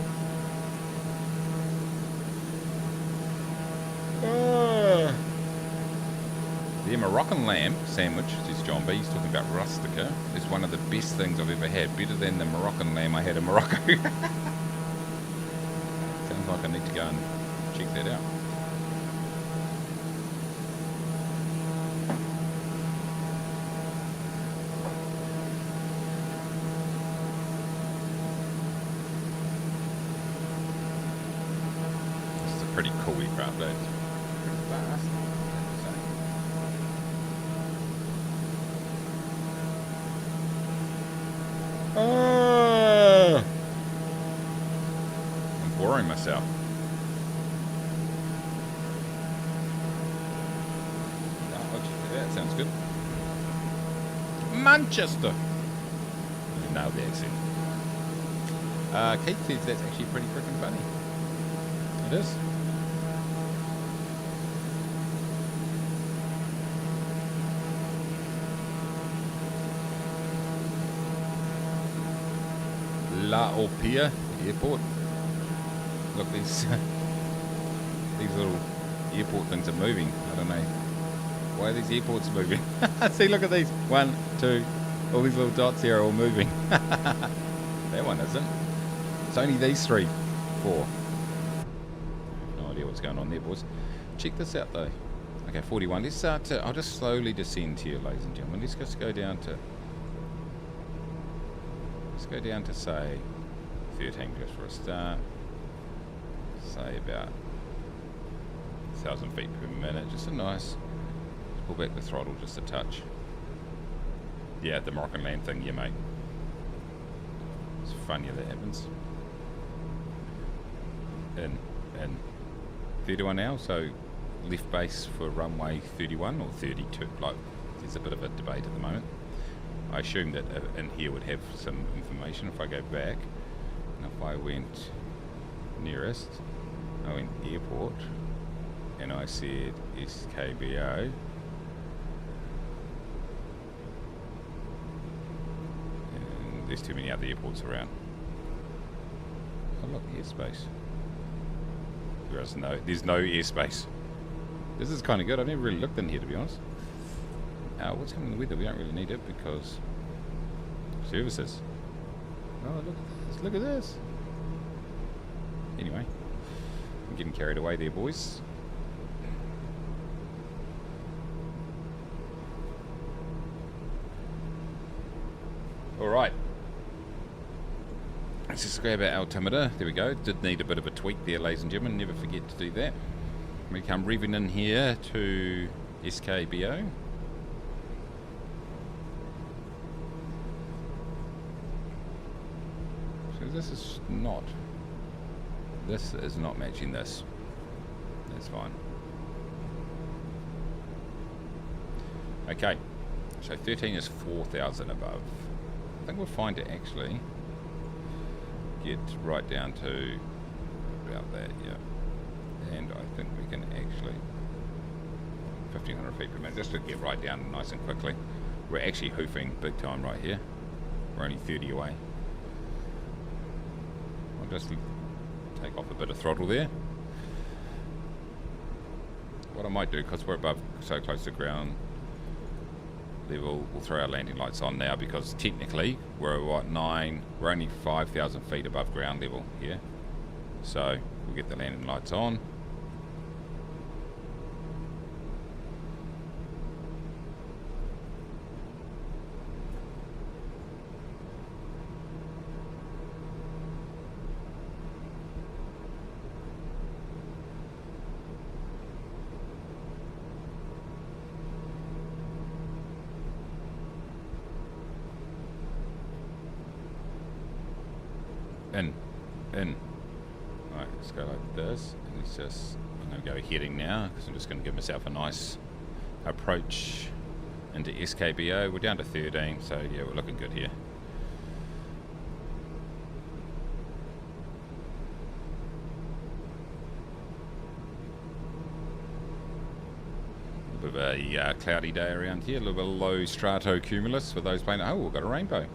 The Moroccan lamb sandwich, says John B. He's talking about Rustica. Is one of the best things I've ever had. Better than the Moroccan lamb I had in Morocco. Sounds like I need to go and check that out. Pretty cool aircraft, eh? Pretty fast. Oh! I'm boring myself. That sounds good. Manchester. Nailed the accent. Keith says that's actually pretty freaking funny. It is. La Opia Airport. Look, these little airport things are moving. I don't know why are these airports moving. See, look at these. 1, 2. All these little dots here are all moving. That one isn't. It's only these 3, 4. No idea what's going on there, boys. Check this out though. Okay, 41. Let's start to. I'll just slowly descend here, ladies and gentlemen. Let's just go down to. Let's go down to say 13 just for a start. Say about 1,000 feet per minute. Just a nice. Let's pull back the throttle just a touch. Yeah, the Moroccan land thing, yeah, mate. It's funny that happens. In 31 now, so left base for runway 31 or 32. Like, there's a bit of a debate at the moment. I assume that in here would have some information. If I go back, and if I went nearest, I went airport, and I said SKBO. And there's too many other airports around. Oh look, airspace. There's no airspace. This is kind of good. I've never really looked in here, to be honest. What's happening with the weather? We don't really need it because services. Oh, look at this. Look at this. Anyway, I'm getting carried away there, boys. All right. Let's just grab our altimeter. There we go. Did need a bit of a tweak there, ladies and gentlemen. Never forget to do that. We come revving in here to SKBO. So this is not matching this. That's fine. Okay. So 13 is 4,000 above. I think we'll find it actually get right down to about that, yeah. And I think we can actually 1,500 feet per minute, just to get right down nice and quickly. We're actually hoofing big time right here. We're only 30 away. I'll just take off a bit of throttle there. What I might do, because we're above so close to ground level, we'll throw our landing lights on now, because technically we're what, we're only 5,000 feet above ground level here. So we'll get the landing lights on. In. Alright, let's go like this. And it's just, I'm going to go heading now, because I'm just going to give myself a nice approach into SKBO. We're down to 13, so yeah, we're looking good here. A bit of a cloudy day around here, a little bit of low stratocumulus for those playing. Oh, we've got a rainbow.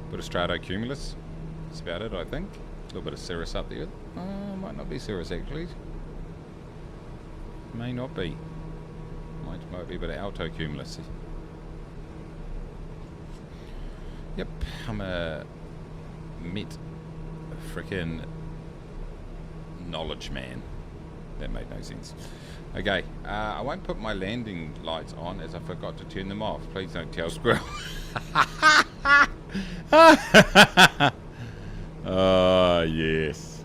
Bit of stratocumulus. That's about it, I think. A little bit of cirrus up there. Might not be cirrus actually. May not be. Might be a bit of altocumulus. Yep, I'm a frickin' knowledge man. That made no sense. Okay, I won't put my landing lights on as I forgot to turn them off. Please don't tell Squirrel. Oh, yes.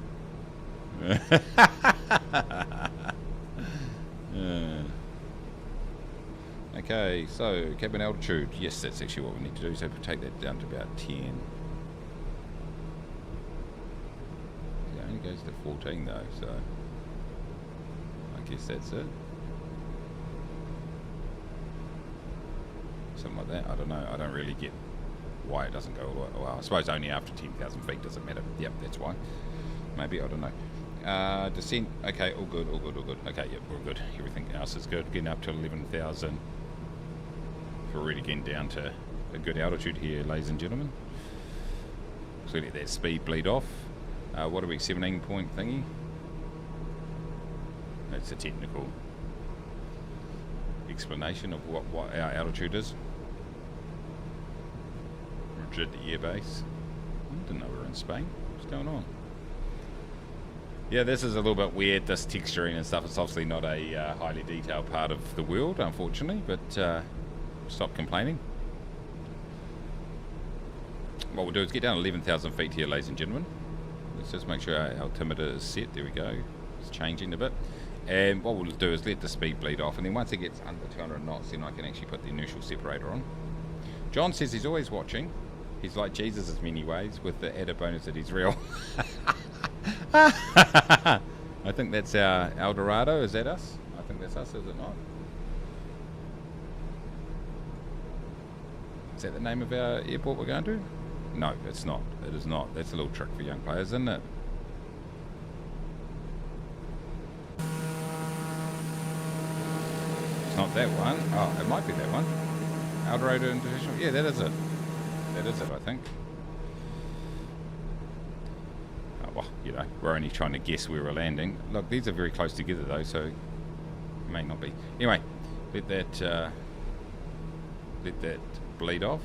Okay, so cabin altitude. Yes, that's actually what we need to do. So we'll take that down to about 10. It only goes to 14 though, so I guess that's it. Something like that. I don't know. I don't really get why it doesn't go all the way. Well, I suppose only after 10,000 feet does it matter. Yep, that's why. Maybe, I don't know. Descent, okay, all good. Okay, yep, we're good. Everything else is good. Getting up to 11,000. We're really getting down to a good altitude here, ladies and gentlemen. So let that speed bleed off. What are we, 17 point thingy? That's a technical explanation of what our altitude is. Madrid Air Base. I didn't know we were in Spain. What's going on? Yeah, this is a little bit weird, this texturing and stuff. It's obviously not a highly detailed part of the world, unfortunately, but stop complaining. What we'll do is get down 11,000 feet here, ladies and gentlemen. Let's just make sure our altimeter is set. There we go. It's changing a bit. And what we'll do is let the speed bleed off, and then once it gets under 200 knots, then I can actually put the inertial separator on. John says he's always watching. He's like Jesus in many ways, with the added bonus that he's real. I think that's our El Dorado. Is that us? I think that's us, is it not? Is that the name of our airport we're going to? No, it's not. It is not. That's a little trick for young players, isn't it? not that one. Oh, it might be that one. Eldorado International. Yeah, that is it. That is it, I think. Oh, well, you know, we're only trying to guess where we're landing. Look, these are very close together, though, so it may not be. Anyway, let that bleed off.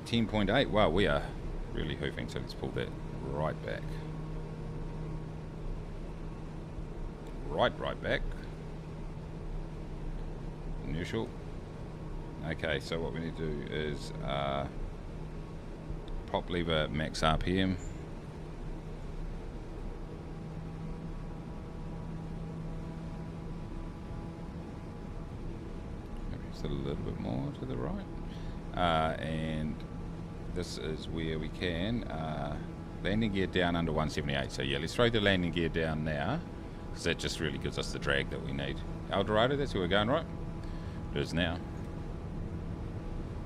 .8. Wow, we are really hoofing, so let's pull that right back. Right back. Neutral. Okay, so what we need to do is prop lever max RPM. Maybe just a little bit more to the right. And this is where we can landing gear down under 178. So yeah, let's throw the landing gear down now, because that just really gives us the drag that we need. Eldorado, that's where we're going, right? It is now.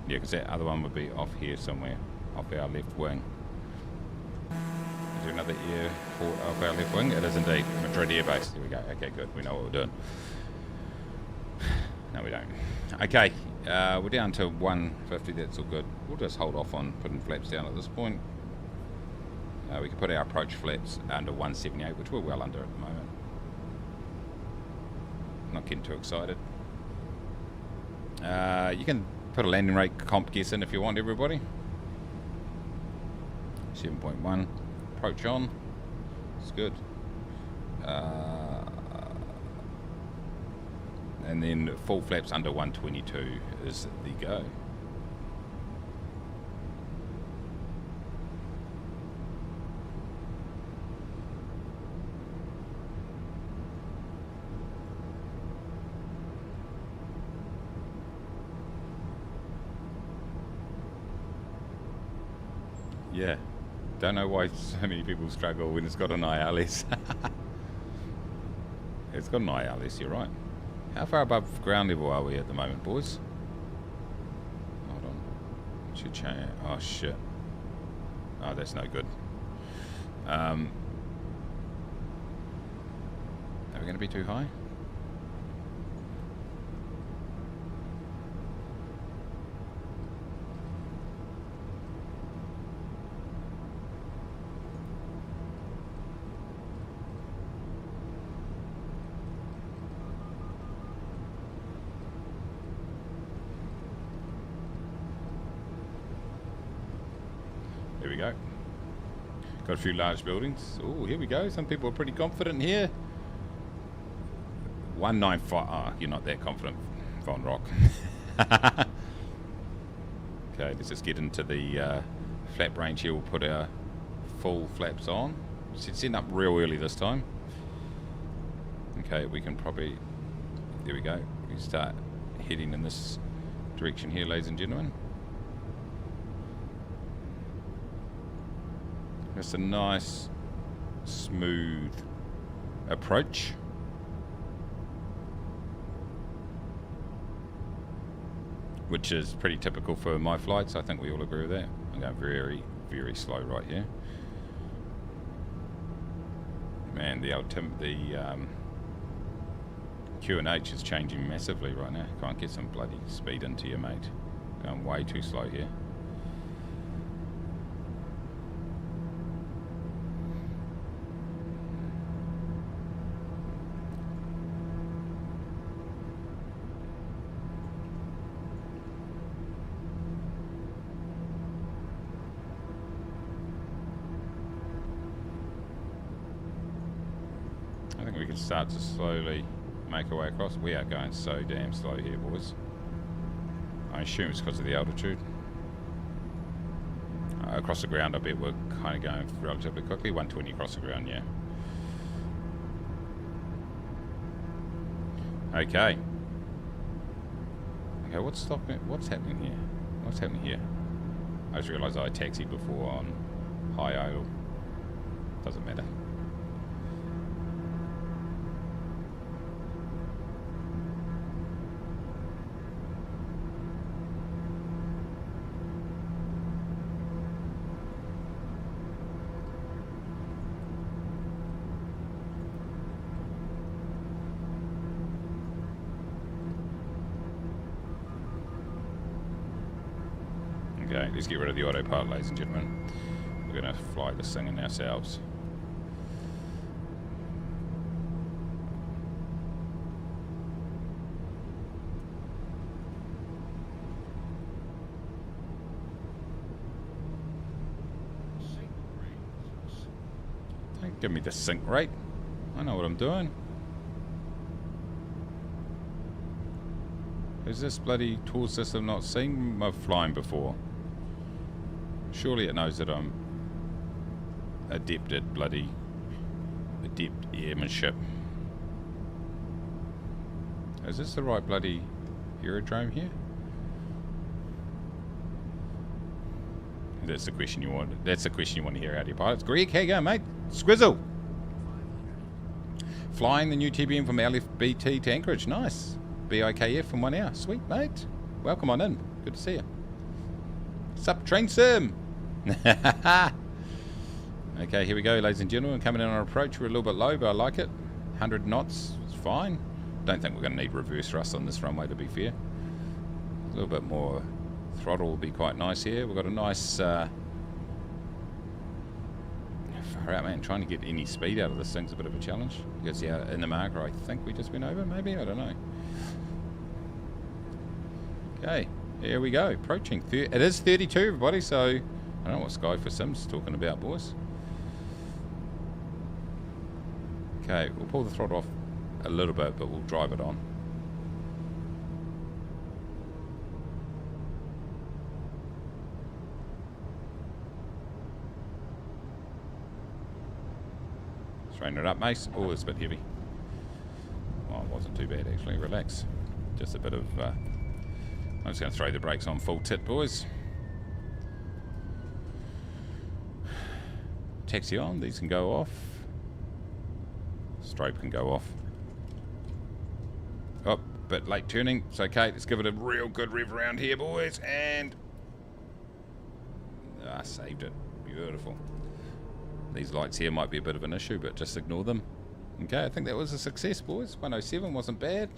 Yeah, because that other one would be off here somewhere, off our left wing. Is there another airport off our left wing? It is indeed. Madrid Air Base. There we go. Okay, good. We know what we're doing. No, we don't. Okay, we're down to 150. That's all good. We'll just hold off on putting flaps down at this point. We can put our approach flaps under 178, which we're well under at the moment. Not getting too excited. You can put a landing rate comp guess in if you want, everybody. 7.1. Approach on. It's good. And then full flaps under 122 is the go. Yeah, don't know why so many people struggle when it's got an ILS. It's got an ILS, you're right. How far above ground level are we at the moment, boys? Hold on. Should change. Oh, shit. Oh, that's no good. Are we going to be too high? There we go. Got a few large buildings. Oh, here we go. Some people are pretty confident here. 195. Ah, you're not that confident, Von Rock. Okay, let's just get into the flap range here. We'll put our full flaps on. Setting up real early this time. Okay, we can probably... There we go. We start heading in this direction here, ladies and gentlemen. Just a nice, smooth approach. Which is pretty typical for my flights. I think we all agree with that. I'm going very, very slow right here. Man, the Q&H is changing massively right now. Can't get some bloody speed into you, mate. Going way too slow here. I think we can start to slowly make our way across. We are going so damn slow here, boys. I assume it's because of the altitude. Across the ground, I bet we're kind of going relatively quickly. 120 across the ground, yeah. Okay. Okay, what's happening here? What's happening here? I just realised I taxied before on high idle. Doesn't matter. Okay, let's get rid of the autopilot, ladies and gentlemen. We're going to fly this thing in ourselves. Don't give me the sync rate. I know what I'm doing. Is this bloody tool system not seen my flying before? Surely it knows that I'm adept at airmanship. Is this the right bloody aerodrome here? That's the question you want. That's the question you want to hear out of your pilots. Greg, how you going, mate? Squizzle. Flying the new TBM from LFBT to Anchorage. Nice. BIKF in 1 hour. Sweet, mate. Welcome on in. Good to see you. Sup, train sim. Okay, here we go, ladies and gentlemen. Coming in on approach. We're a little bit low, but I like it. 100 knots. It's fine. Don't think we're going to need reverse thrust on this runway, to be fair. A little bit more throttle will be quite nice here. We've got a nice... far out, man. Trying to get any speed out of this thing's a bit of a challenge. Because, yeah, in the marker, I think we just went over, maybe? I don't know. Okay, here we go. Approaching. It is 32, everybody, so I don't know what Sky for Sims is talking about, boys. Okay, we'll pull the throttle off a little bit, but we'll drive it on. Straighten it up, Mace. Oh, it's a bit heavy. Oh, it wasn't too bad, actually. Relax. Just a bit of... I'm just going to throw the brakes on full tit, boys. Taxi on. These can go off. Strobe can go off. Oh, bit late turning. It's okay. Let's give it a real good rev around here, boys. And... I saved it. Beautiful. These lights here might be a bit of an issue, but just ignore them. Okay, I think that was a success, boys. 107 wasn't bad.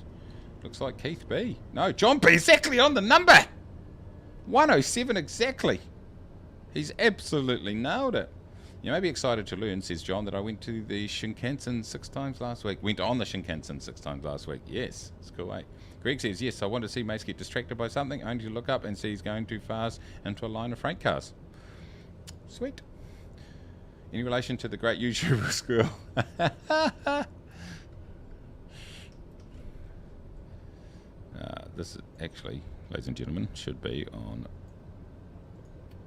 Looks like Keith B. No, John B. Exactly on the number. 107 exactly. He's absolutely nailed it. You may be excited to learn, says John, that I went to the Shinkansen 6 times last week. Went on the Shinkansen 6 times last week. Yes, it's cool, eh? Greg says, yes, I want to see Mace get distracted by something, only to look up and see he's going too fast into a line of freight cars. Sweet. In relation to the great YouTuber school. This is actually, ladies and gentlemen, should be on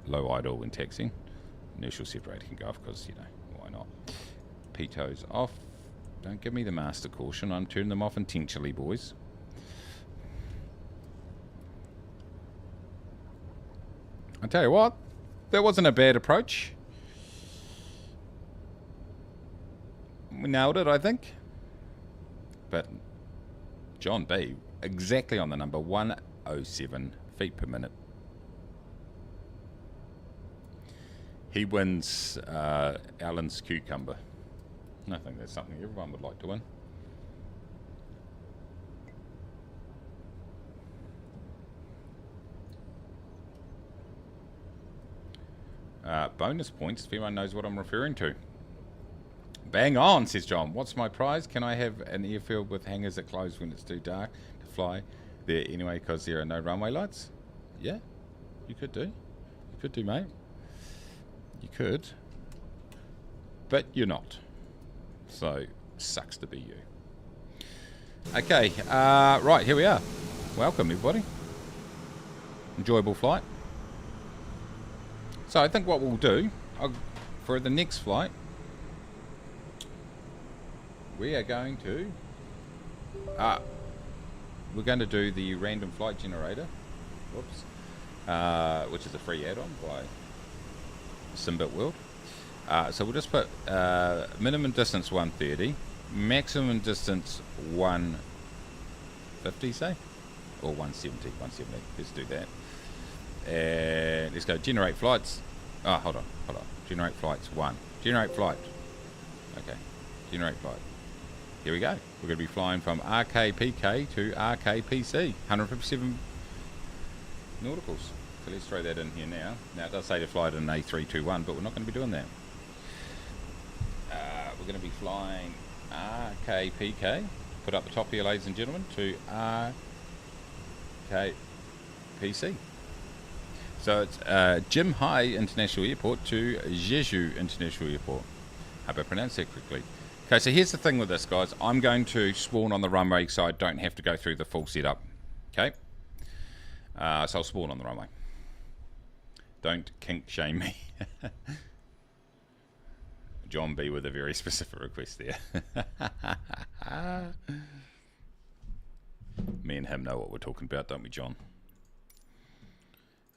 low idle when taxiing. Inertial separator can go off because, you know, why not? Pito's off. Don't give me the master caution. I'm turning them off intentionally, boys. I tell you what, that wasn't a bad approach. We nailed it, I think. But John B, exactly on the number, 107 feet per minute. He wins Alan's cucumber. I think that's something everyone would like to win. Bonus points if anyone knows what I'm referring to. Bang on, says John. What's my prize? Can I have an airfield with hangars that close when it's too dark to fly there anyway because there are no runway lights? Yeah, you could do. You could do, mate. You could. But you're not. So, sucks to be you. Okay, right, here we are. Welcome, everybody. Enjoyable flight. So, I think what we'll do, for the next flight, we are going to do the random flight generator, whoops, which is a free add-on by Simbit World. So we'll just put minimum distance 130, maximum distance 150, say, or 170. Let's do that. And let's go generate flights. Oh, hold on. Generate flights 1. Generate flight. Okay. Generate flight. Here we go. We're going to be flying from RKPK to RKPC. 157 nauticals. So let's throw that in here now. Now it does say to fly it in A321, but we're not going to be doing that. We're going to be flying RKPK. Put up the top here, ladies and gentlemen, to RKPC. So it's Jimhai International Airport to Jeju International Airport. Hope I pronounced that correctly. Okay, so here's the thing with this, guys. I'm going to spawn on the runway so I don't have to go through the full setup. Okay? So I'll spawn on the runway. Don't kink shame me. John B with a very specific request there. Me and him know what we're talking about, don't we, John?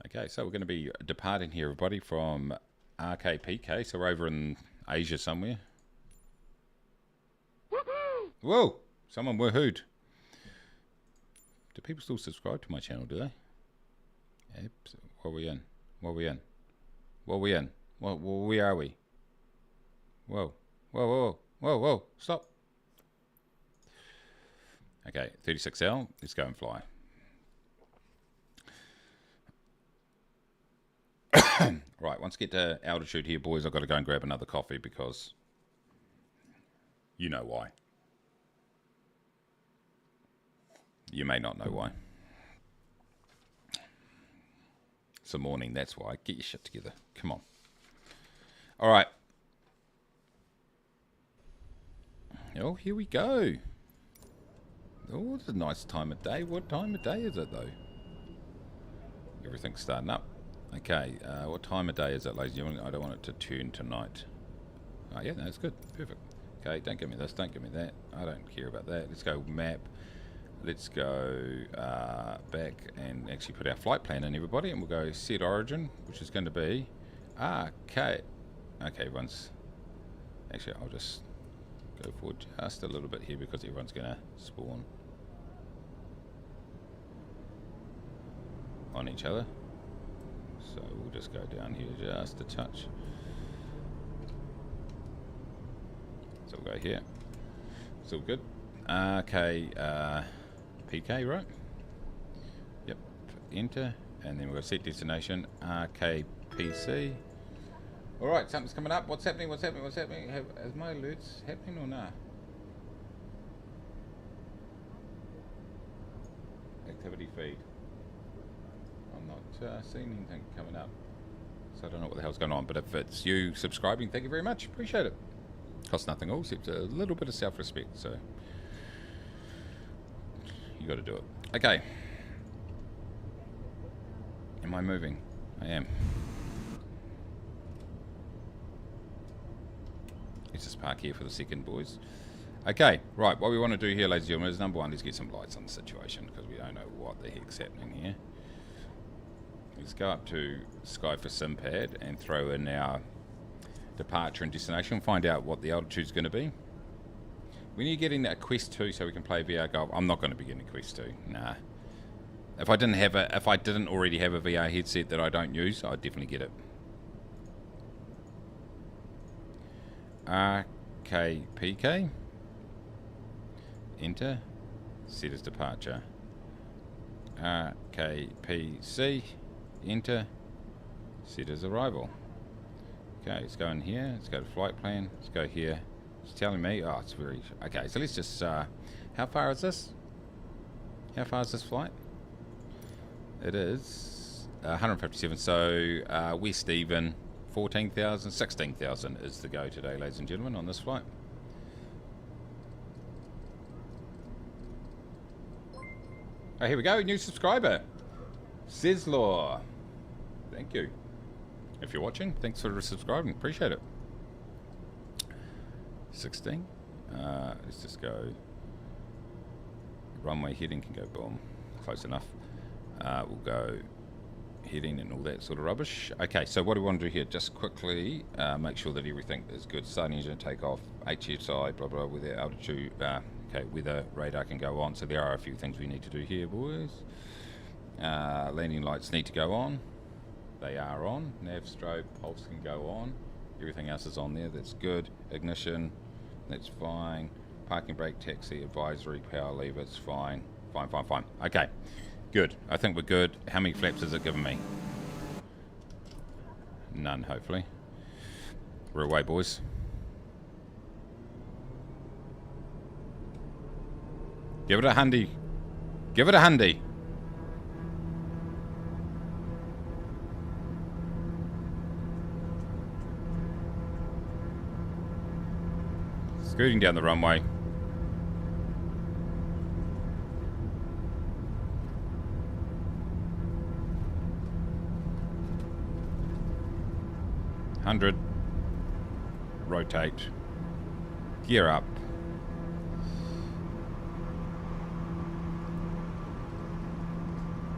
Okay, so we're going to be departing here, everybody, from RKPK. So we're over in Asia somewhere. Whoa! Someone woohooed. Do people still subscribe to my channel, do they? What are we in? What are we in? What are we in? Where are we? Whoa. Whoa, whoa, whoa, whoa. Stop. Okay, 36L. Let's go and fly. Right, once we get to altitude here, boys, I've got to go and grab another coffee because you know why. You may not know why. It's the morning, that's why. Get your shit together. Come on. All right. Oh, here we go. Oh, it's a nice time of day. What time of day is it, though? Everything's starting up. Okay, what time of day is it, ladies and gentlemen? I don't want it to turn tonight. Oh, yeah, that's good. Perfect. Okay, don't give me this, don't give me that. I don't care about that. Let's go map. Let's go back and actually put our flight plan in, everybody, and we'll go set origin, which is going to be okay, everyone's... Actually, I'll just go forward just a little bit here because everyone's going to spawn on each other. So we'll just go down here just a touch. So we'll go here. It's all good. Okay, PK, right? Yep. Enter, and then we'll go set destination. RKPC. All right, something's coming up. What's happening? What's happening? What's happening? Is my alerts happening or not? Activity feed. I'm not seeing anything coming up, so I don't know what the hell's going on. But if it's you subscribing, thank you very much. Appreciate it. Costs nothing all except a little bit of self-respect. So you got to do it. Okay. Am I moving? I am. Let's just park here for the second, boys. Okay, right. What we want to do here, ladies and gentlemen, is number one, let's get some lights on the situation because we don't know what the heck's happening here. Let's go up to Sky for SimPad and throw in our departure and destination. Find out what the altitude's going to be. We need to get in a Quest 2 so we can play VR golf. I'm not going to be getting a Quest 2. Nah. If I didn't already have a VR headset that I don't use, I'd definitely get it. RKPK. Enter. Set as departure. RKPC. Enter. Set as arrival. Okay, let's go in here. Let's go to flight plan. Let's go here. It's telling me. Oh, it's very... Okay, so let's just... how far is this? How far is this flight? It is 157. So West Even, 14,000, 16,000 is the go today, ladies and gentlemen, on this flight. Oh, here we go. New subscriber. Sislaw. Thank you. If you're watching, thanks for subscribing. Appreciate it. 16. Let's just go. Runway heading can go boom. Close enough. We'll go heading and all that sort of rubbish. Okay, so what do we want to do here? Just quickly make sure that everything is good. Starting engine, take off, HSI, blah, blah, with our altitude. Okay, weather radar can go on. So there are a few things we need to do here, boys. Landing lights need to go on. They are on. Nav strobe, pulse can go on. Everything else is on there. That's good. Ignition, that's fine. Parking brake, taxi, advisory, power lever, it's fine. Fine, fine, fine. Okay. Good. I think we're good. How many flaps has it given me? None, hopefully. We're away, boys. Give it a handy. Give it a handy. Scooting down the runway. $100. Rotate. Gear up.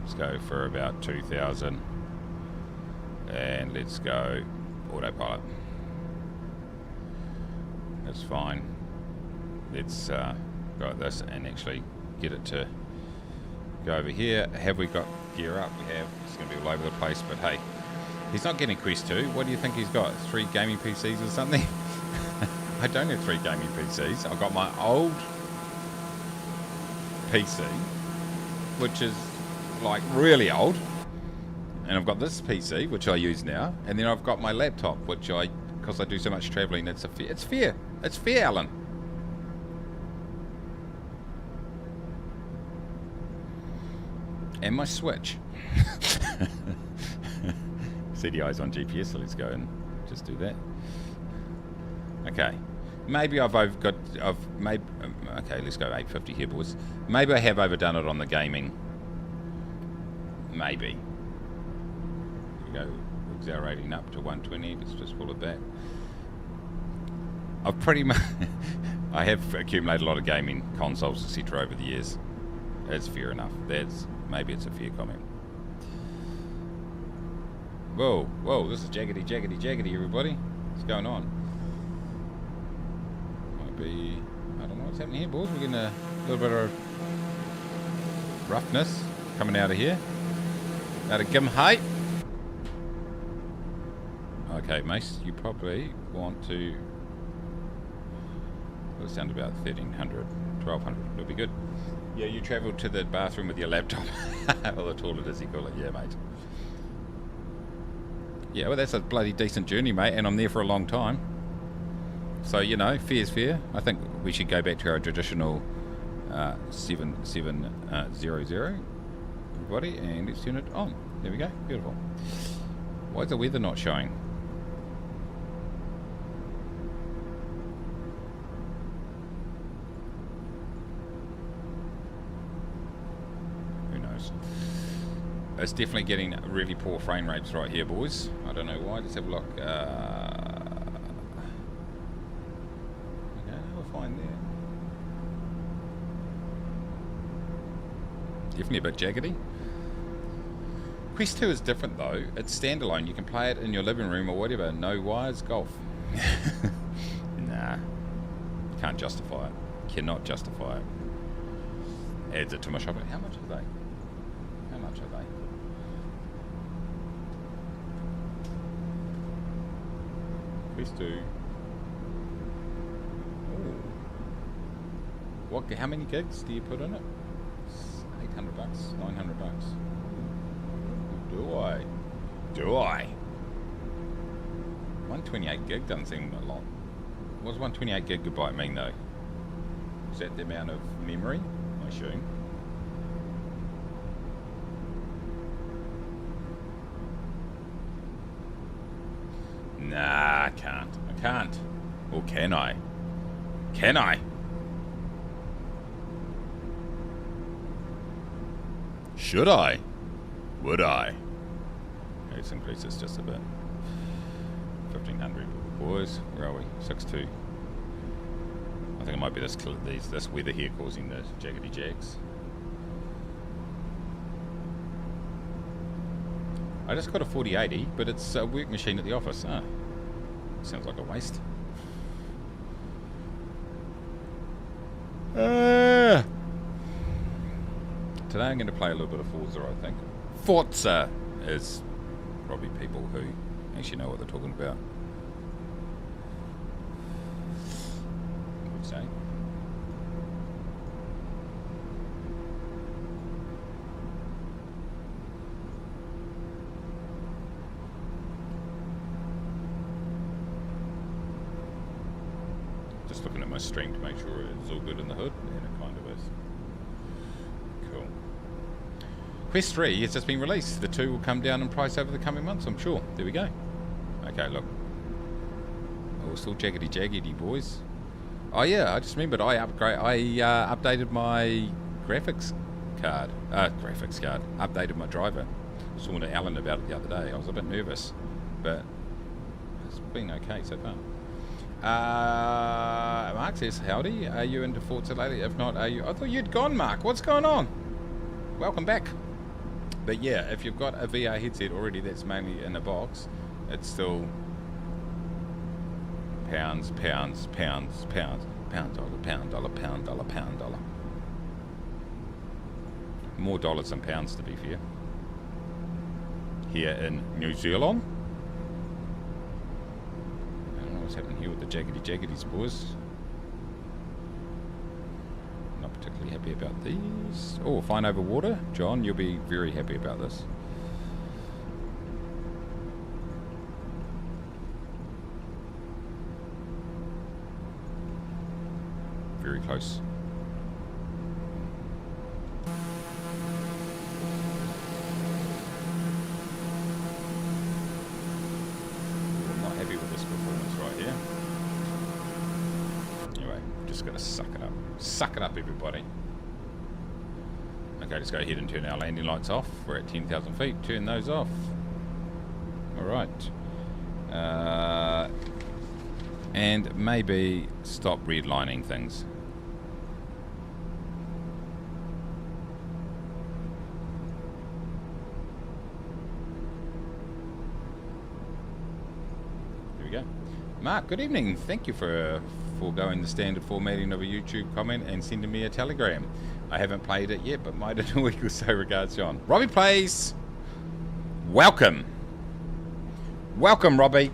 Let's go for about 2,000. And let's go autopilot. That's fine. Let's go at this and actually get it to go over here. Have we got gear up? We have. It's going to be all over the place, but hey, he's not getting Quest 2. What do you think he's got? 3 gaming PCs or something? I don't have 3 gaming PCs. I've got my old PC, which is like really old, and I've got this PC, which I use now, and then I've got my laptop, which because I do so much traveling, it's fair. It's fair, Alan. And my Switch. CDI's on GPS, so let's go and just do that. Okay. Maybe okay, let's go 850 here, boys. Maybe I have overdone it on the gaming. Maybe. We go accelerating up to 120. Let's just pull it back. I've pretty much... I have accumulated a lot of gaming consoles, etc. over the years. That's fair enough. Maybe it's a fair comment. Whoa, this is jaggedy, everybody. What's going on? Might be... I don't know what's happening here, boys. We're getting a little bit of roughness coming out of here. Out of Gimhate. Okay, Mace, you probably want to... It's down to about 1,300, 1,200. It'll be good. Yeah, you travelled to the bathroom with your laptop. Or the toilet, as you call it. Yeah, mate. Yeah, well, that's a bloody decent journey, mate, and I'm there for a long time. So, you know, fair's fair. I think we should go back to our traditional 7700, everybody, and let's turn it on. There we go. Beautiful. Why is the weather not showing? It's definitely getting really poor frame rates right here, boys. I don't know why. Let's have a look. Okay, we're fine there. Definitely a bit jaggedy. Quest 2 is different though. It's standalone. You can play it in your living room or whatever. No wires, golf. Nah. Can't justify it. Cannot justify it. Adds it to my shopping. How much are they? How much are they? Quest 2. Ooh. What? How many gigs do you put in it? $800, $900. Do I? 128 gig doesn't seem a lot. What does 128 gigabyte mean though? Is that the amount of memory? I assume. Nah, I can't. I can't. Or can I? Can I? Should I? Would I? Let's increase this just a bit. 1,500 boys. Where are we? 6.2. I think it might be this weather here causing the jaggedy jags. I just got a 4080, but it's a work machine at the office. Ah, sounds like a waste. Today I'm going to play a little bit of Forza, I think. Forza is probably people who actually know what they're talking about. I would say. Just looking at my stream to make sure it's all good in the hood, and it kind of is. Cool. Quest 3 has just been released. The 2 will come down in price over the coming months, I'm sure. There we go. Okay, look. Oh, still jaggedy, boys. Oh yeah, I just remembered I updated my graphics card. Updated my driver. I was talking to Alan about it the other day. I was a bit nervous, but it's been okay so far. Mark says, howdy. Are you into Forza lately? If not, are you? I thought you'd gone, Mark. What's going on? Welcome back. But yeah, if you've got a VR headset already that's mainly in a box, it's still pounds, dollar, pound, dollar. More dollars than pounds, to be fair. Here in New Zealand. I don't know what's happening here with the jaggedies, boys. Not particularly happy about these. Oh, fine over water. John, you'll be very happy about this. Very close. I'm not happy with this performance right here. Anyway, just gotta suck it up. Suck it up, everybody. Okay, let's go ahead and turn our landing lights off. We're at 10,000 feet. Turn those off. Alright. And maybe stop redlining things. Go. Mark, good evening. Thank you for foregoing the standard formatting of a YouTube comment and sending me a telegram. I haven't played it yet, but might in a week or so. Regards, John. Robbie Plays. Welcome. Welcome, Robbie.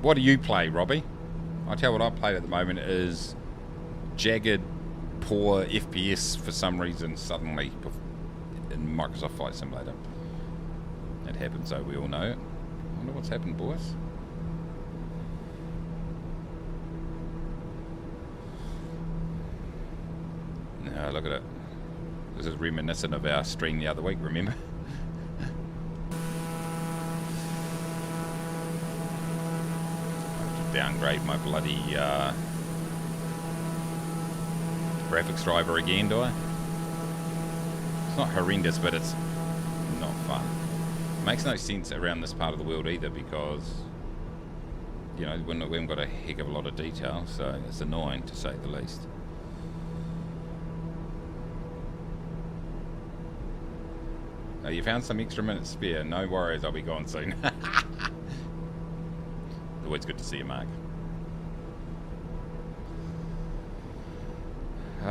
What do you play, Robbie? I'll tell you what I play at the moment is jagged, poor FPS for some reason suddenly in Microsoft Flight Simulator. It happens, though. We all know it. I wonder what's happened, boys. No, look at it. This is reminiscent of our stream the other week, remember? I have to downgrade my bloody graphics driver again, do I? It's not horrendous, but it's not fun. It makes no sense around this part of the world either because, you know, we haven't got a heck of a lot of detail, so it's annoying to say the least. You found some extra minutes spare. No worries, I'll be gone soon. Always good to see you, Mark. Okay,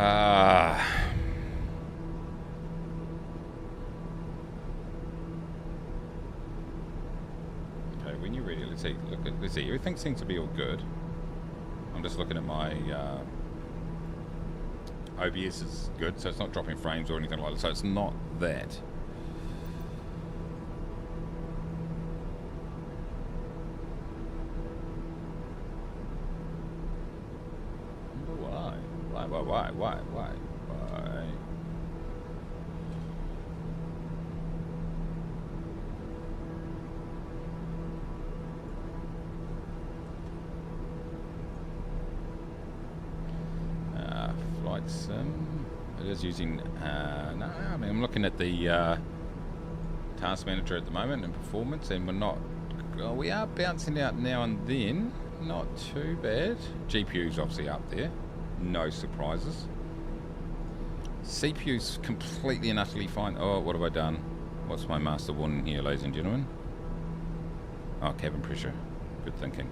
when you're ready, let's see. Let's see. Everything seems to be all good. I'm just looking at my OBS is good, so it's not dropping frames or anything like that. So it's not that. Why? Flight sim. It is using. No, I mean I'm looking at the task manager at the moment and performance, and we're not. Oh, we are bouncing out now and then. Not too bad. GPU's obviously up there. No surprises. CPU's completely and utterly fine. Oh, what have I done? What's my master warning here, ladies and gentlemen? Oh, cabin pressure. Good thinking.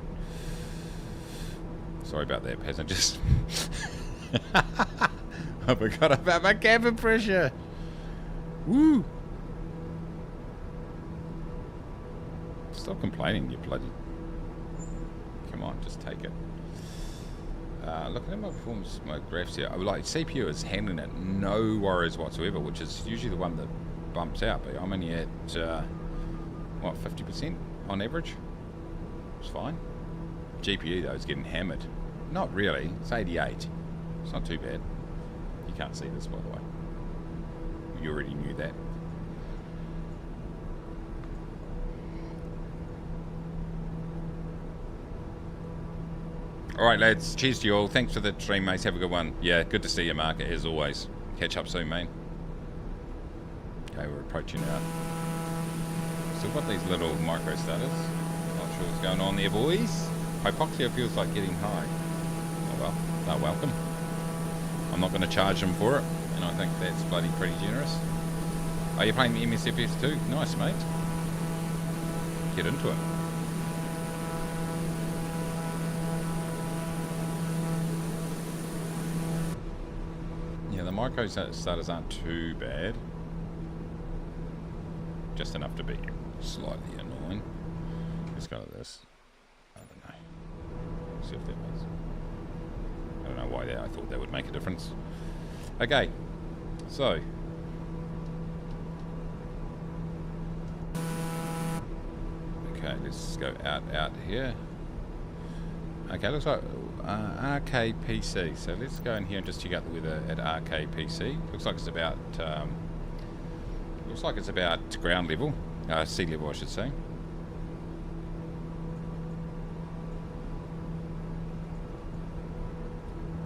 Sorry about that, passengers. I forgot about my cabin pressure. Woo! Stop complaining, you bloody... Come on, just take it. Looking at my performance, my graphs here, like CPU is handling it, no worries whatsoever, which is usually the one that bumps out, but I'm only at, what, 50% on average? It's fine. GPU though is getting hammered. Not really. It's 88. It's not too bad. You can't see this, by the way. You already knew that. Alright, lads. Cheers to you all. Thanks for the stream, mates. Have a good one. Yeah, good to see you, Mark, as always. Catch up soon, mate. Okay, we're approaching out. Still got these little micro starters. Not sure what's going on there, boys. Hypoxia feels like getting high. Oh well, they're welcome. I'm not going to charge them for it, and I think that's bloody pretty generous. Are you playing the MSFS too? Nice, mate. Get into it. Yeah, the micro starters aren't too bad. Just enough to be slightly annoying. Let's go to this. I don't know. See if that makes. I don't know why I thought that would make a difference. Okay, so. Okay, let's go out here. Okay, looks like RKPC. So let's go in here and just check out the weather at RKPC. Looks like it's about ground level, sea level, I should say.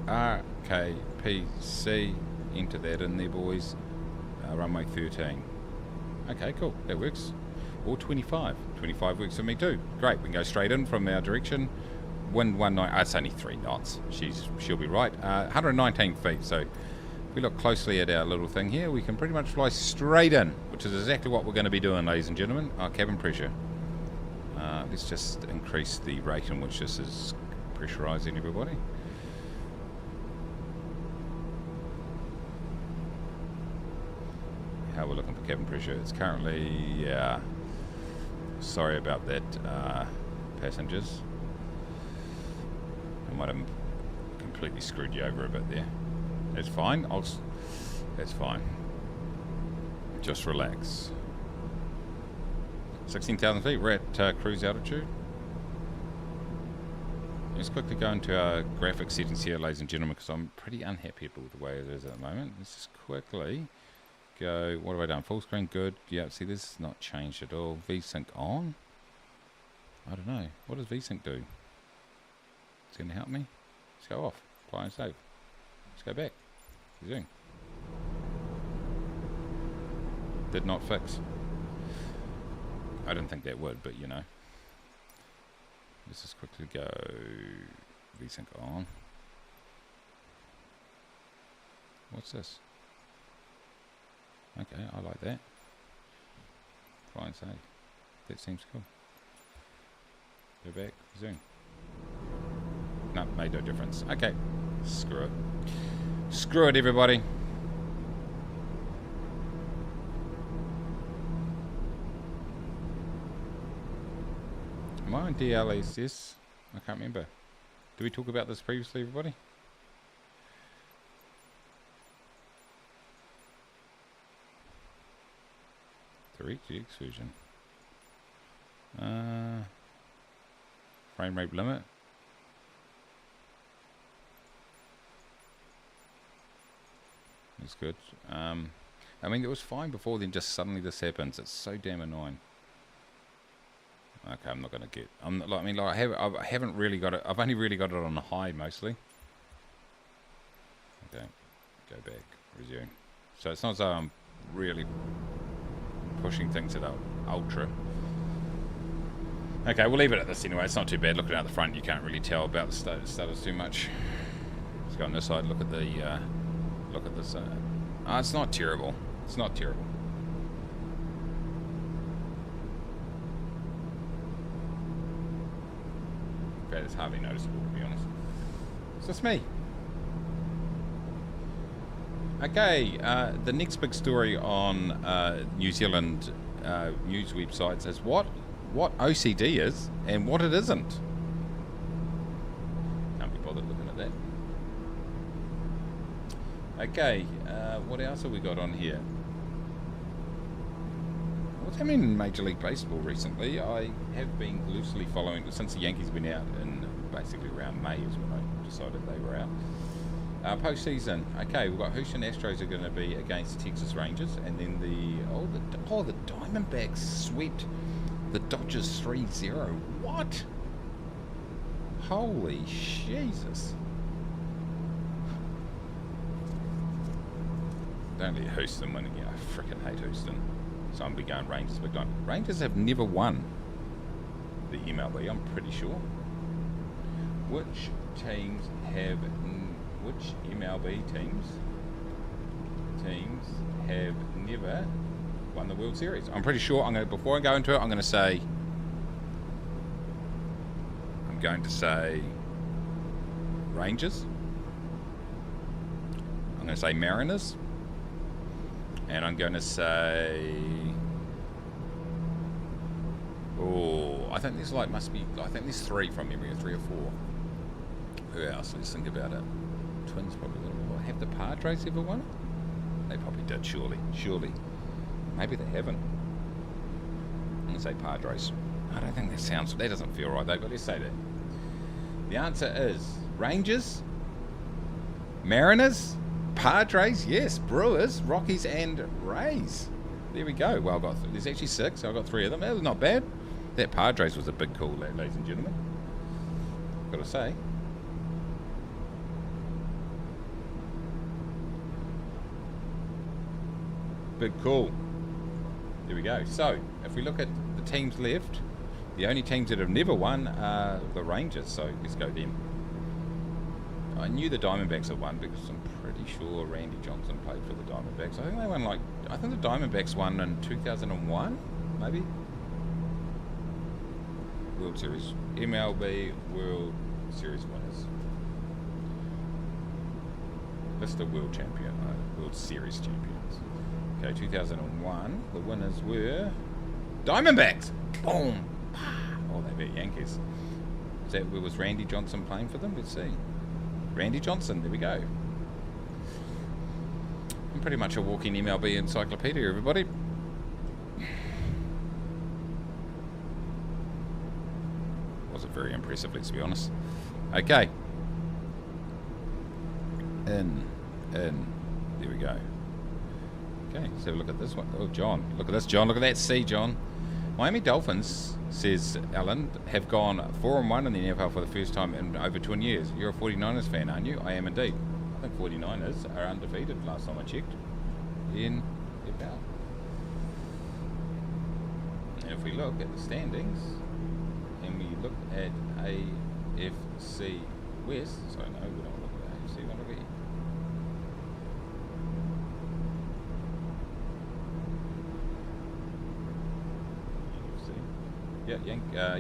RKPC, enter that in there, boys. Runway 13. Okay, cool. That works. Or 25. 25 works for me too. Great. We can go straight in from our direction. Wind 19. It's only 3 knots. She'll be right. 119 feet. So if we look closely at our little thing here, we can pretty much fly straight in, which is exactly what we're going to be doing, ladies and gentlemen. Our cabin pressure. Let's just increase the rate in which this is pressurizing everybody. How we're looking for cabin pressure. It's currently, yeah. Sorry about that, passengers. I might have completely screwed you over a bit there. That's fine. That's fine. Just relax. 16,000 feet. We're at cruise altitude. Let's quickly go into our graphic settings here, ladies and gentlemen, because I'm pretty unhappy with the way it is at the moment. Let's just quickly go. What have I done? Full screen, good. Yeah, see, this has not changed at all. VSync on? I don't know. What does VSync do? It's going to help me? Let's go off. Fly and save. Let's go back. Zoom. Did not fix. I didn't think that would, but you know. Let's just quickly go VSync on. What's this? Okay, I like that. Fly and save. That seems cool. Go back, zoom. No, made no difference. Okay, screw it. Screw it, everybody. Am I on DLSS? I can't remember. Did we talk about this previously, everybody? DirectX version. Frame rate limit. That's good. I mean, it was fine before, then just suddenly this happens. It's so damn annoying. Okay, I'm not gonna get. I'm not, like, I mean, like I haven't really got it. I've only really got it on a high mostly. Okay, go back, resume. So it's not as though I'm really pushing things at ultra. Okay, we'll leave it at this anyway. It's not too bad. Looking out the front, you can't really tell about the status too much. Let's go on this side. Look at the. Look at this. It's not terrible. It's not terrible. Okay, it's hardly noticeable, to be honest. It's just me. Okay, the next big story on New Zealand news websites is what OCD is and what it isn't. Can't be bothered looking at that. Okay, what else have we got on here? What's happening in Major League Baseball recently? I have been loosely following since the Yankees went out in basically around May is when I decided they were out. Postseason. Okay, we've got Houston Astros are going to be against Texas Rangers, and then the Diamondbacks swept the Dodgers 3-0. What? Holy Jesus! Don't let Houston win again. I freaking hate Houston. So I'm be going Rangers big time. Rangers have never won the MLB, I'm pretty sure. Which MLB teams have never won the World Series? I'm pretty sure. Before I go into it, I'm going to say Rangers. I'm going to say Mariners. And I'm going to say, I think there's there's 3 from memory, or 3 or 4. Who else? Let's think about it. Twins probably a little more. Have the Padres ever won it? They probably did, surely. Maybe they haven't. I'm going to say Padres. I don't think that doesn't feel right though, but let's say that. The answer is Rangers, Mariners, Padres, yes, Brewers, Rockies, and Rays. There we go. Well, there's actually 6, so I got 3 of them. That was not bad. That Padres was a big call, ladies and gentlemen. Got to say. Big call. There we go. So, if we look at the teams left, the only teams that have never won are the Rangers, so let's go them. I knew the Diamondbacks had won because I'm pretty sure Randy Johnson played for the Diamondbacks. I think they won I think the Diamondbacks won in 2001, maybe? World Series. MLB World Series winners. Mr. World Champion, World Series champions. Okay, 2001, the winners were Diamondbacks. Boom. Oh, they beat Yankees. Was Randy Johnson playing for them? Let's see. Randy Johnson, there we go. I'm pretty much a walking MLB encyclopedia, everybody. Wasn't very impressive, let's be honest. Okay. There we go. Okay, let's have a look at this one. Oh, John. Look at this, John. Look at that C, John. Miami Dolphins, says Alan, have gone 4-1 in the NFL for the first time in over 20 years. You're a 49ers fan, aren't you? I am indeed. I think 49ers are undefeated last time I checked in NFL. And if we look at the standings, and we look at AFC West, so no, we don't look at AFC, we don't look at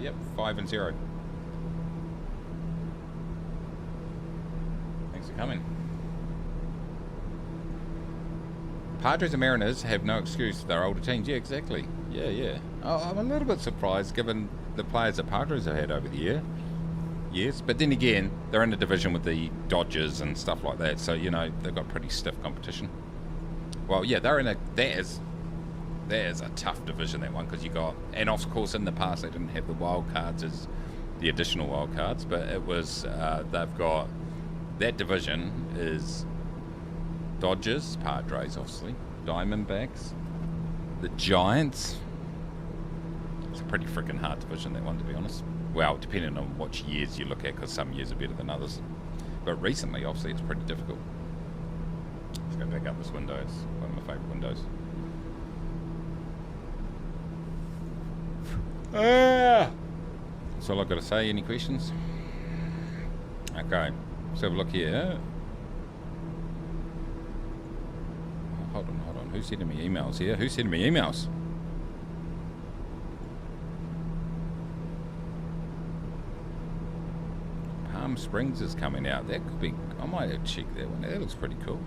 yep, 5-0. Thanks for coming. Padres and Mariners have no excuse. They're older teams. Yeah, exactly. Yeah. Oh, I'm a little bit surprised given the players that Padres have had over the year. Yes, but then again, they're in a division with the Dodgers and stuff like that, so, they've got pretty stiff competition. Well, yeah, that is a tough division, that one, because you got, and of course in the past they didn't have the wild cards as the additional wild cards, but it was, they've got, that division is Dodgers, Padres obviously, Diamondbacks, the Giants. It's a pretty freaking hard division, that one, to be honest. Well, depending on which years you look at, because some years are better than others. But recently, obviously, it's pretty difficult. Let's go back up this window, it's one of my favourite windows. That's all I've got to say. Any questions? Okay, let's have a look here. Hold on. Who's sending me emails here? Who's sending me emails? Palm Springs is coming out. That could be. I might have checked that one. That looks pretty cool.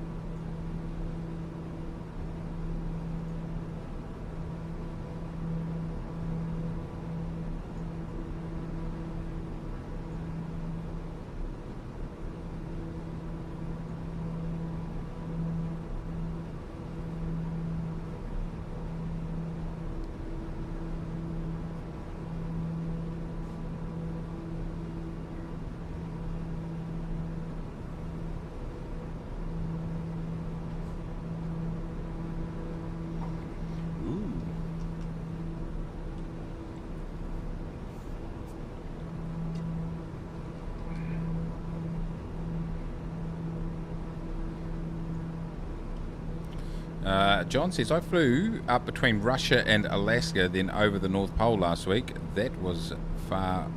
John says, I flew up between Russia and Alaska, then over the North Pole last week. That was far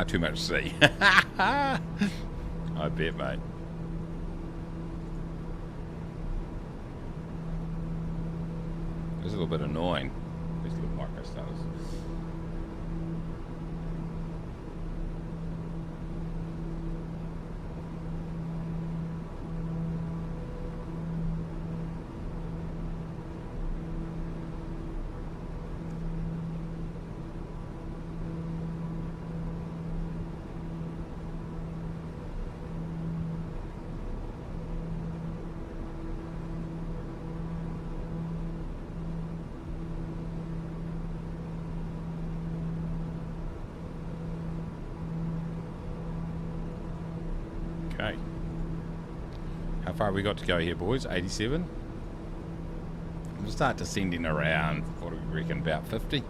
too much to see. I bet, mate. It's a little bit annoying, these little micro stars. Okay. How far have we got to go here, boys? 87? We'll start descending around, what do we reckon, about 50?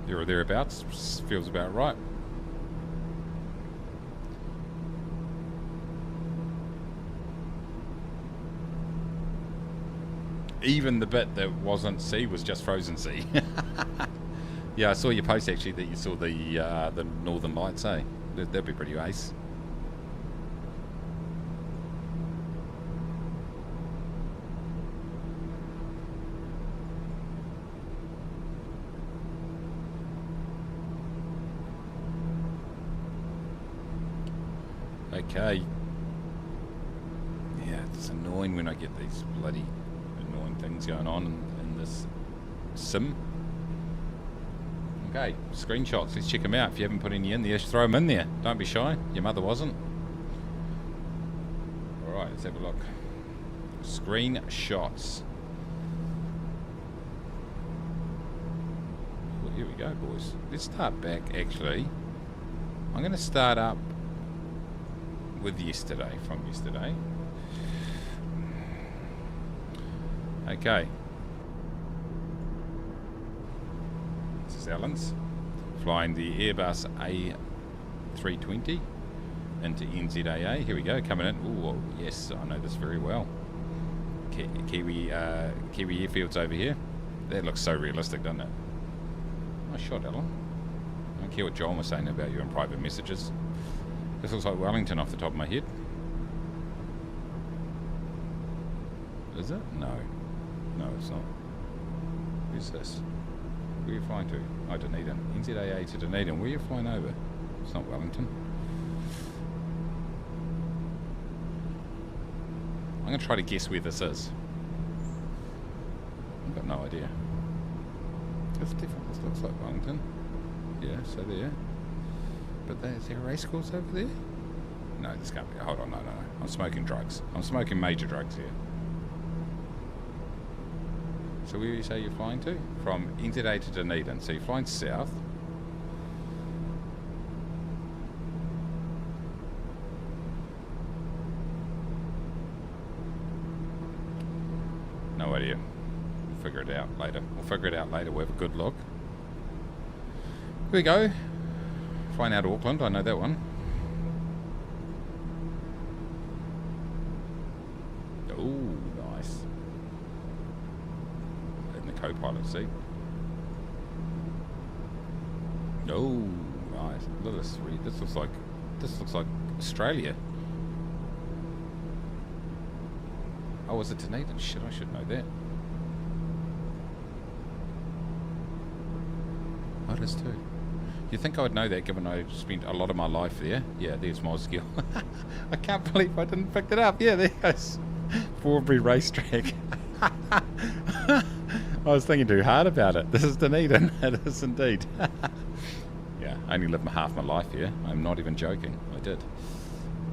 There or thereabouts. Feels about right. Even the bit that wasn't sea was just frozen sea. Yeah, I saw your post actually that you saw the Northern Lights, eh? That'd be pretty ace. Okay. Yeah, it's annoying when I get these bloody annoying things going on in this sim. Okay, screenshots. Let's check them out. If you haven't put any in there, just throw them in there. Don't be shy. Your mother wasn't. Alright, let's have a look. Screenshots. Well, here we go, boys. Let's start back, actually. I'm going to start up with yesterday, from yesterday. Okay. This is Alan's flying the Airbus A320 into NZAA. Here we go, coming in. Ooh, yes, I know this very well. Kiwi airfields over here. That looks so realistic, doesn't it? Nice shot, Alan. I don't care what John was saying about you in private messages. This looks like Wellington off the top of my head. Is it? No. No, it's not. Who's this? Where are you flying to? Oh, Dunedin. NZAA to Dunedin. Where are you flying over? It's not Wellington. I'm going to try to guess where this is. I've got no idea. It's different. This looks like Wellington. Yeah, so there. But is there a race course over there? No, this can't be. Hold on, no. I'm smoking drugs. I'm smoking major drugs here. So where do you say you're flying to? From NZA to Dunedin. So you're flying south. No idea. We'll figure it out later. We'll have a good look. Here we go. Flying out of Auckland, I know that one. Oh, nice. In the co-pilot seat. Oh, nice. Look at this. This looks like Australia. Oh, is it Dunedin? Shit, I should know that. Oh, it is too. You'd think I would know that, given I spent a lot of my life there. Yeah, there's Mosgiel. I can't believe I didn't pick it up. Yeah, there goes Forbury Racetrack. I was thinking too hard about it. This is Dunedin. It is indeed. Yeah, I only lived half my life here. I'm not even joking. I did.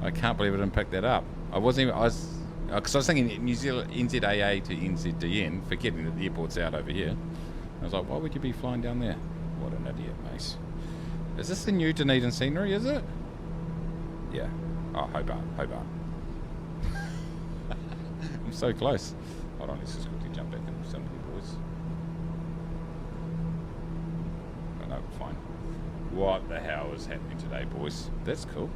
I can't believe I didn't pick that up. Because I was thinking New Zealand, NZAA to NZDN, forgetting that the airport's out over here. I was like, why would you be flying down there? What an idiot, Mace. Is this the new Dunedin scenery, is it? Yeah. Oh, Hobart. I'm so close. Hold on, let's just quickly jump back into some of you boys. Oh, no, we're fine. What the hell is happening today, boys? That's cool.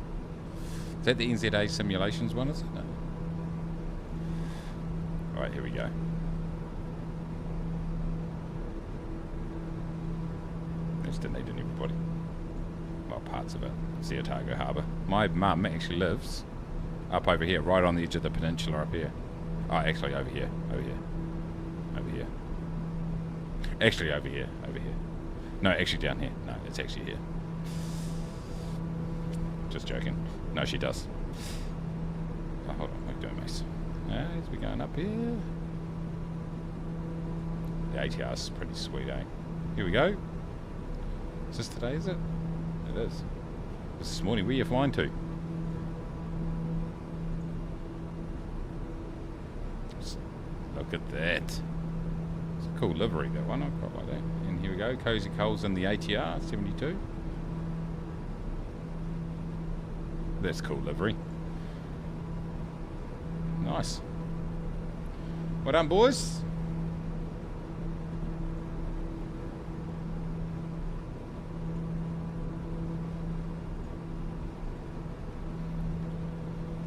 Is that the NZA simulations one, is it? No. Alright, here we go. Just didn't need everybody. Well, parts of it. See Otago Harbour. My mum actually lives up over here, right on the edge of the peninsula up here. Oh, actually over here. Over here. Over here. Actually over here. Over here. No, actually down here. No, it's actually here. Just joking. No, she does. Oh, hold on. What are you doing, Mace? As we're going up here. The ATR's pretty sweet, eh? Here we go. Is this today, is it? It is. This morning, where are you flying to? Just look at that. It's a cool livery, that one. I quite like that. And here we go. Cozy Coles in the ATR 72. That's cool livery. Nice. Well done, boys.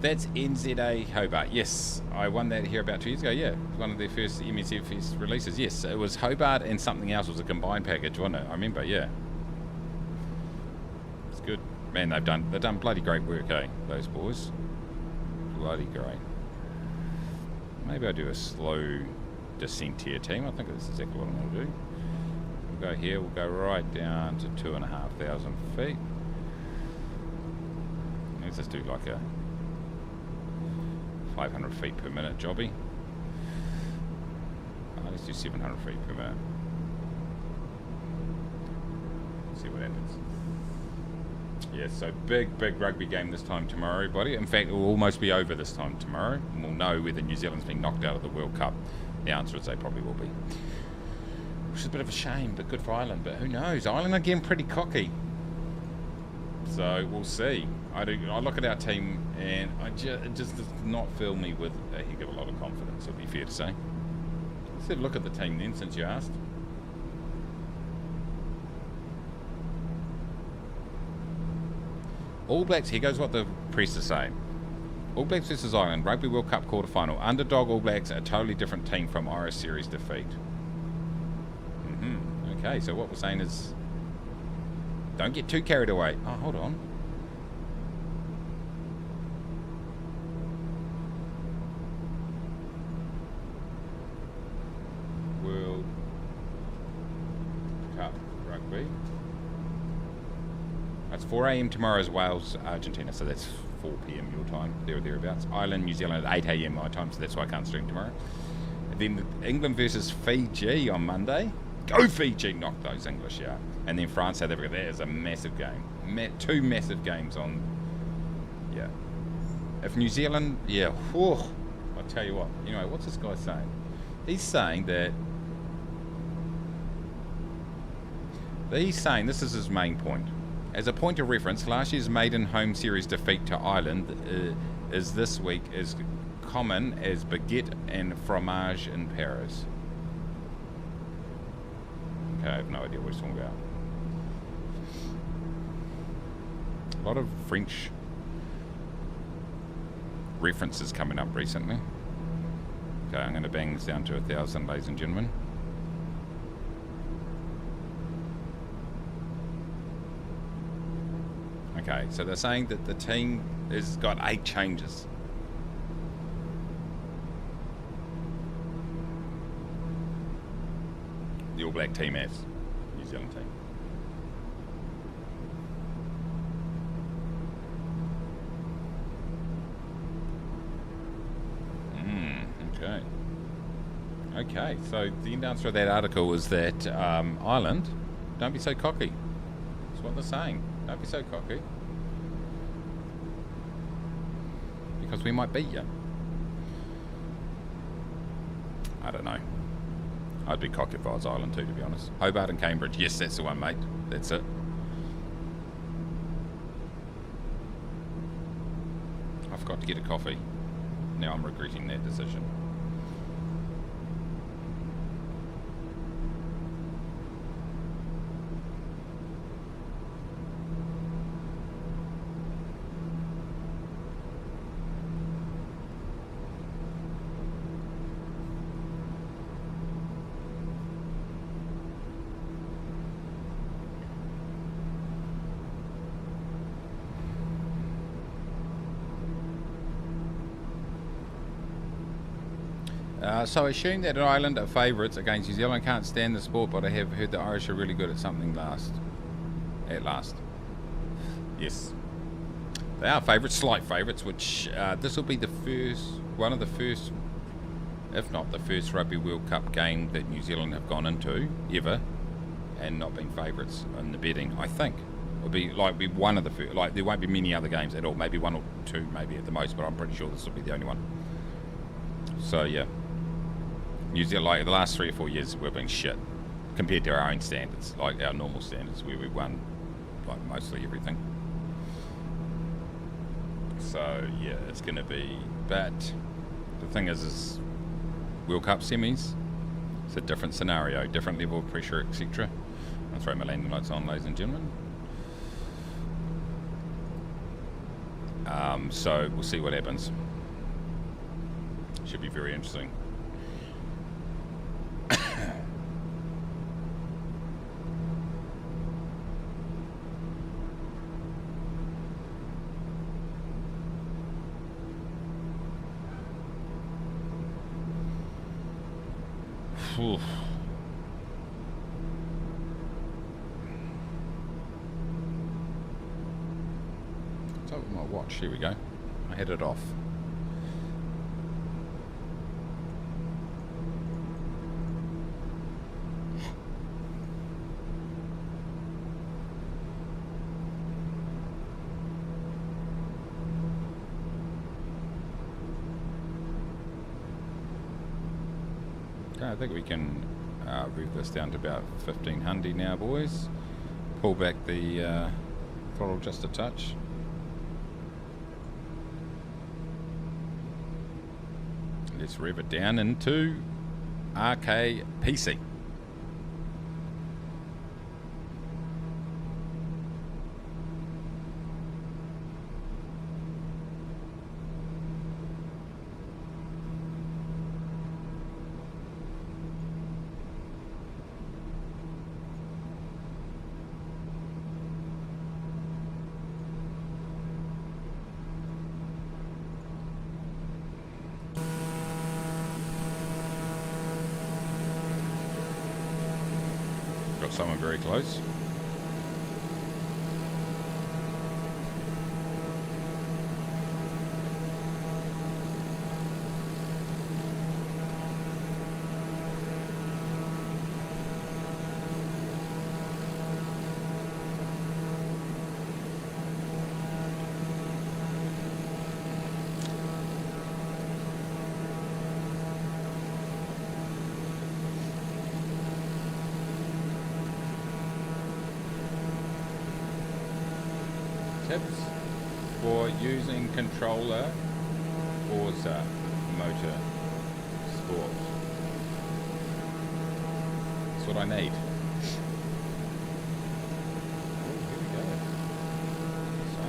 That's NZA Hobart. Yes, I won that here about 2 years ago. Yeah, it was one of their first MSFS releases. Yes, it was Hobart and something else. It was a combined package, wasn't it? I remember. Yeah, it's good. Man, they've done bloody great work, eh? Those boys, bloody great. Maybe I'll do a slow descent here, team. I think that's exactly what I'm going to do. We'll go here. We'll go right down to 2,500 feet. Let's just do like a 500 feet per minute jobby. Let's do 700 feet per minute. See what happens. Yeah, so big rugby game this time tomorrow, everybody. In fact, it will almost be over this time tomorrow, and we'll know whether New Zealand's been knocked out of the World Cup. The answer is they probably will be. Which is a bit of a shame, but good for Ireland. But who knows? Ireland are getting pretty cocky. So we'll see. I look at our team, and it just does not fill me with a heck of a lot of confidence, it would be fair to say. Let's have a look at the team then, since you asked. All Blacks, here goes what the press is saying. All Blacks versus Ireland, Rugby World Cup quarterfinal. Underdog All Blacks, a totally different team from Irish series defeat. Okay, so what we're saying is, don't get too carried away. Oh, hold on. World Cup Rugby. It's 4 a.m. tomorrow is Wales, Argentina, so that's 4 p.m. your time, there or thereabouts. Ireland, New Zealand at 8 a.m. my time, so that's why I can't stream tomorrow. And then England versus Fiji on Monday. Go Fiji! Knock those English out. And then France, South Africa. That is a massive game. Two massive games on. Yeah. If New Zealand, yeah. Whew, I'll tell you what. Anyway, what's this guy saying? He's saying that. He's saying this is his main point. As a point of reference, last year's maiden home series defeat to Ireland is this week as common as baguette and fromage in Paris. Okay, I have no idea what he's talking about. A lot of French references coming up recently. Okay, I'm going to bang this down to 1,000, ladies and gentlemen. Okay, so they're saying that the team has got 8 changes. The All Black team has. New Zealand team. Okay. Okay, so the end answer of that article is that Ireland, don't be so cocky. That's what they're saying. Don't be so cocky. Because we might beat you. I don't know. I'd be cocky if I was Ireland too, to be honest. Hobart and Cambridge. Yes, that's the one, mate. That's it. I forgot to get a coffee. Now I'm regretting that decision. So I assume that Ireland are favourites against New Zealand. I can't stand the sport, but I have heard the Irish are really good at something at last. Yes. They are favourites, slight favourites, which this will be one of the first, if not the first Rugby World Cup game that New Zealand have gone into, ever, and not been favourites in the betting, I think. It'll be one of the first, there won't be many other games at all, maybe one or two maybe at the most, but I'm pretty sure this will be the only one. So yeah. New Zealand, the last 3 or 4 years, we've been shit compared to our own standards, like our normal standards, where we won mostly everything. So yeah, it's going to be. But the thing is World Cup semis. It's a different scenario, different level of pressure, etc. I'll throw my landing lights on, ladies and gentlemen. So we'll see what happens. Should be very interesting. Oof. So my watch, here we go. I had it off. Okay, I think we can move this down to about 1500 now, boys. Pull back the throttle just a touch. Let's rev it down into RKPC. Got someone very close. Tips for using controller Forza Motor Sport. That's what I need. Oh, here we go. So,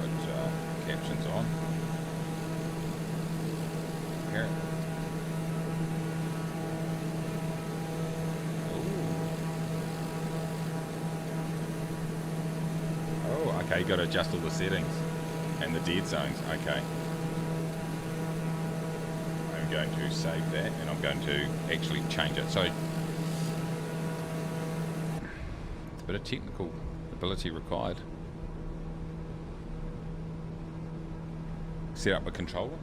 put captions on. Here. Okay, got to adjust all the settings and the dead zones. Okay. I'm going to save that and I'm going to actually change it. So, it's a bit of technical ability required. Set up a controller.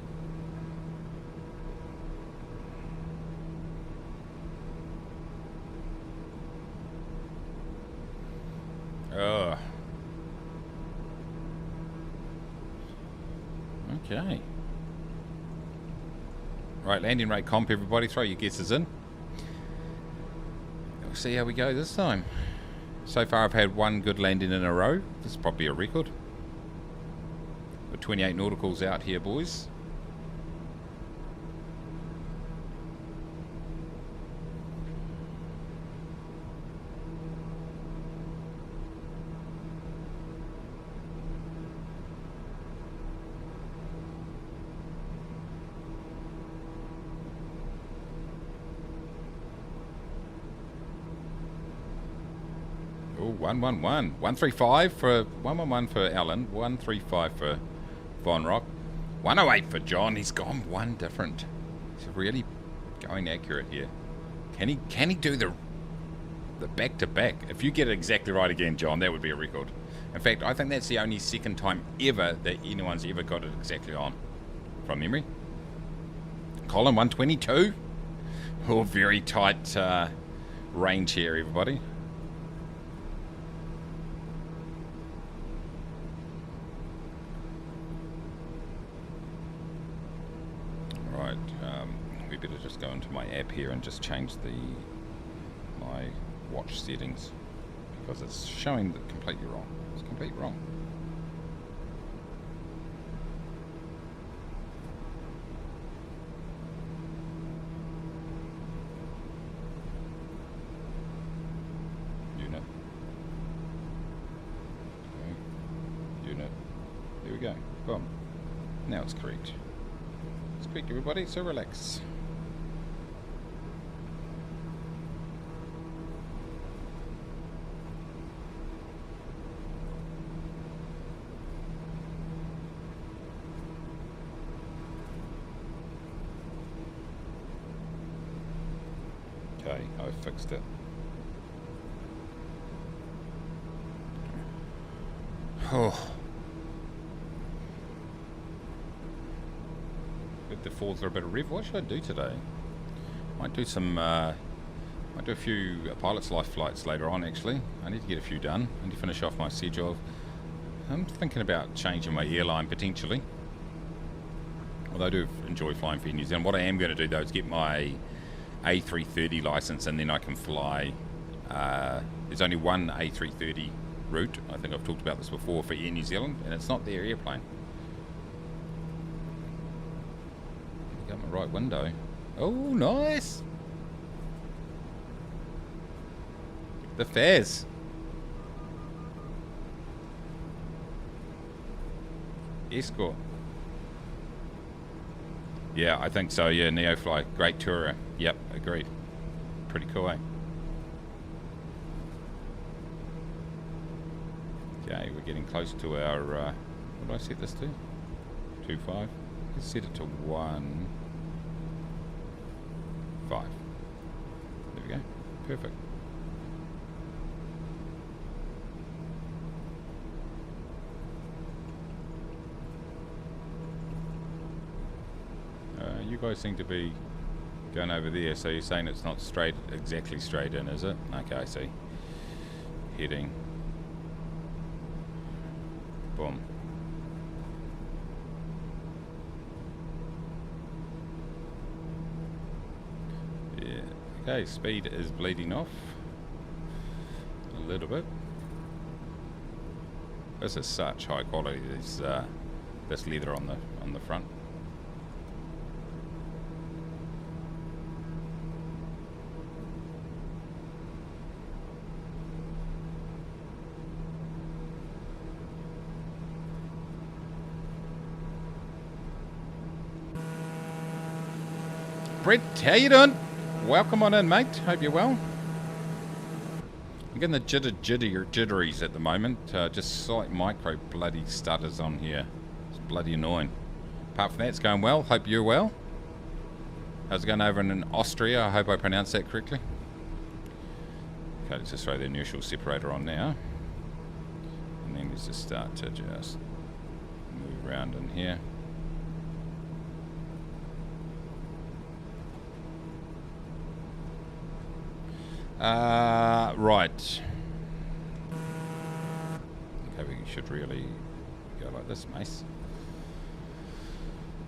Ugh. Okay. Right, landing rate comp, everybody. Throw your guesses in. We'll see how we go this time. So far, I've had one good landing in a row. This is probably a record. Got 28 nauticals out here, boys. Oh, 111. 135 for 111 for Alan. 135 for Von Rock. 108 for John. He's gone one different. He's really going accurate here. Can he do the back-to-back? If you get it exactly right again, John, that would be a record. In fact, I think that's the only second time ever that anyone's ever got it exactly on. From memory. Colin, 122. Oh, very tight range here, everybody. Right, we better just go into my app here and just change my watch settings, because it's showing that completely wrong. It's completely wrong. Unit. Okay. Unit. There we go. Boom. Now it's correct. It's correct, everybody, so relax. Okay, I fixed it. Oh. Good, the falls are a bit of rev. What should I do today? Might do some, might do a few pilot's life flights later on, actually. I need to get a few done. I need to finish off my schedule. I'm thinking about changing my airline, potentially. Although I do enjoy flying for New Zealand. What I am going to do, though, is get my A330 license, and then I can fly. There's only one A330 route. I think I've talked about this before for Air New Zealand, and it's not their airplane. Got my right window. Oh, nice. The fares. Escort. Yeah, I think so. Yeah, Neofly, great tourer. Yep, agreed. Pretty cool, eh? Okay, we're getting close to our. What do I set this to? 2.5. Let's set it to 1.5. There we go. Perfect. You guys seem to be going over there, so you're saying it's not straight, exactly straight in, is it? Okay, I see. Heading. Boom. Yeah. Okay, speed is bleeding off a little bit. This is such high quality. There's this leather on the front. Brett, how you doing? Welcome on in, mate. Hope you're well. I'm getting the jitteries at the moment. Just slight micro bloody stutters on here. It's bloody annoying. Apart from that, it's going well. Hope you're well. How's it going over in Austria? I hope I pronounced that correctly. Okay, let's just throw the inertial separator on now. And then let's just start to just move around in here. Right. Okay, we should really go like this, Mace.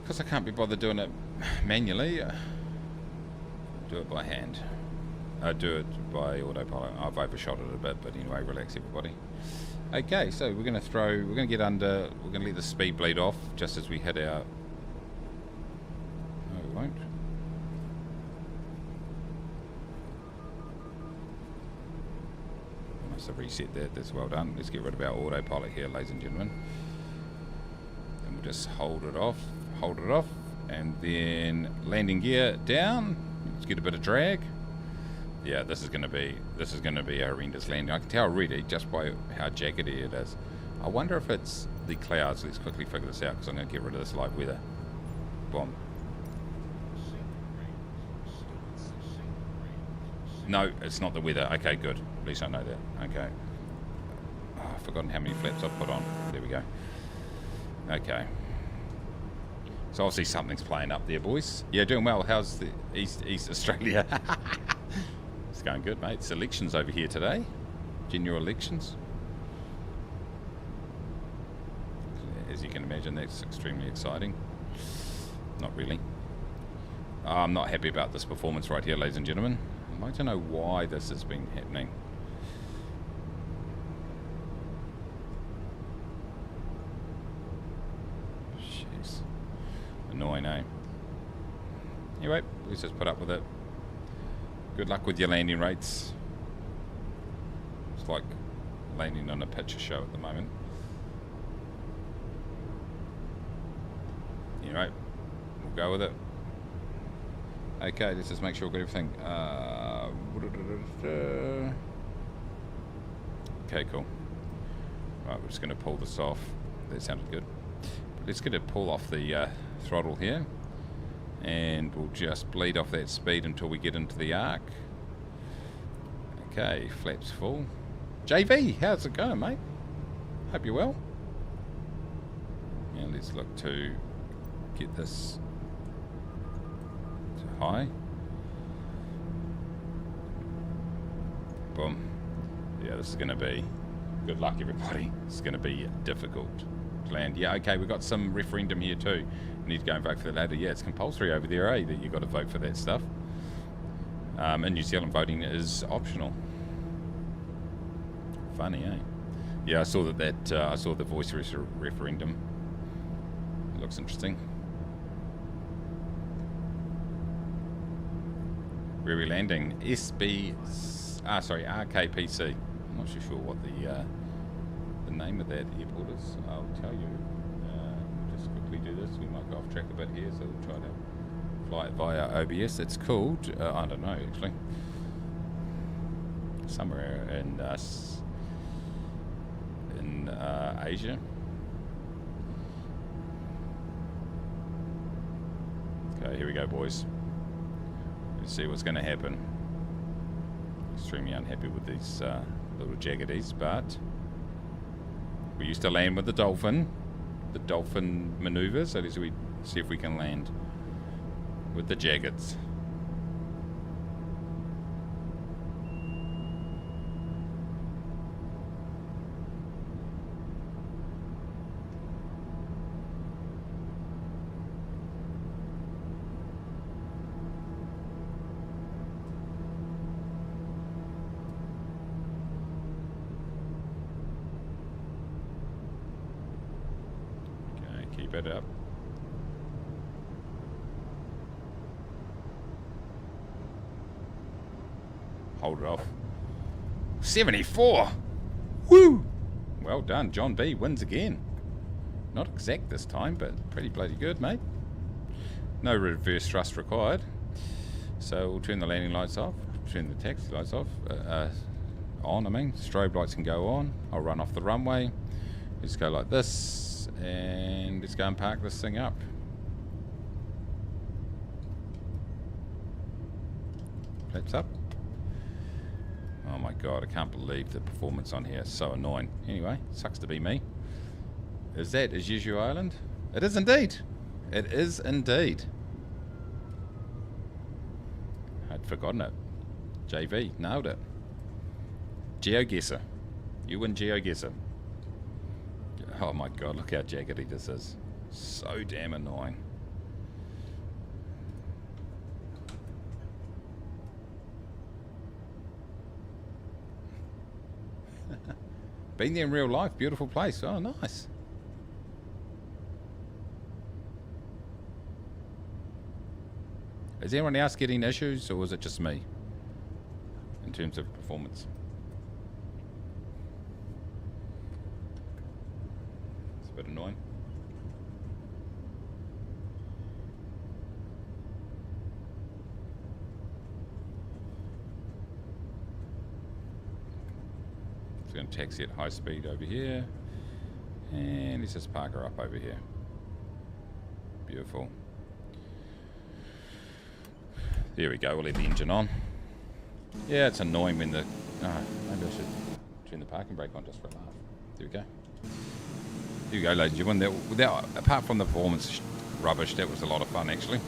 Because I can't be bothered doing it manually. Do it by hand. Do it by autopilot. I've overshot it a bit, but anyway, relax everybody. Okay, so we're going to get under, we're going to let the speed bleed off just as we hit our... No, we won't. To reset that, that's well done. Let's get rid of our autopilot here, ladies and gentlemen. And we'll just hold it off, and then landing gear down. Let's get a bit of drag. Yeah, this is going to be a horrendous landing. I can tell already just by how jaggedy it is. I wonder if it's the clouds. Let's quickly figure this out because I'm going to get rid of this light weather. Boom. No, it's not the weather. Okay, good. At least I know that. Okay. Oh, I've forgotten how many flaps I've put on. There we go. Okay. So obviously something's playing up there, boys. Yeah, doing well. How's the East Australia? It's going good, mate. It's elections over here today. General elections. As you can imagine, that's extremely exciting. Not really. I'm not happy about this performance right here, ladies and gentlemen. I'd like to know why this has been happening. Jeez. Annoying, eh? Anyway, let's just put up with it. Good luck with your landing rates. It's like landing on a picture show at the moment. Anyway, we'll go with it. Okay, let's just make sure we've got everything. Okay, cool. Right, we're just going to pull this off. That sounded good. Let's get a pull off the throttle here. And we'll just bleed off that speed until we get into the arc. Okay, flaps full. JV, how's it going, mate? Hope you're well. Yeah, let's look to get this to high. Boom. Yeah, this is going to be... Good luck, everybody. It's going to be difficult to land. Yeah, okay, we've got some referendum here too. We need to go and vote for the ladder. Yeah, it's compulsory over there, eh? That you've got to vote for that stuff. In New Zealand, voting is optional. Funny, eh? Yeah, I saw that. I saw the voice referendum. It looks interesting. Where are we landing? RKPC. I'm not sure what the name of that airport is. I'll tell you. We'll just quickly do this. We might go off track a bit here, so we'll try to fly it via OBS. It's called, I don't know actually, somewhere in Asia. Okay, here we go, boys. Let's see what's going to happen. Extremely unhappy with these little jaggedies, but we used to land with the dolphin maneuver, so let's see if we can land with the jaggeds. Keep it up. Hold it off. 74! Woo! Well done. John B wins again. Not exact this time, but pretty bloody good, mate. No reverse thrust required. So we'll turn the landing lights off. Turn the taxi lights off. On, I mean. Strobe lights can go on. I'll run off the runway. Let's go like this. And let's go and park this thing up. Flaps up. Oh my god, I can't believe the performance on here. It's so annoying. Anyway, sucks to be me. Is that Jeju Island? It is indeed. It is indeed. I'd forgotten it. JV, nailed it. GeoGuessr. You win GeoGuessr. Oh my god, look how jaggedy this is. So damn annoying. Been there in real life, beautiful place. Oh, nice. Is anyone else getting issues, or was it just me in terms of performance? It's a bit annoying. It's going to taxi at high speed over here, and let's just park her up over here. Beautiful. There we go, we'll leave the engine on. Yeah, it's annoying when the... Oh, maybe I should turn the parking brake on just for a laugh. There we go. Here we go, ladies and gentlemen. Apart from the performance rubbish, that was a lot of fun, actually.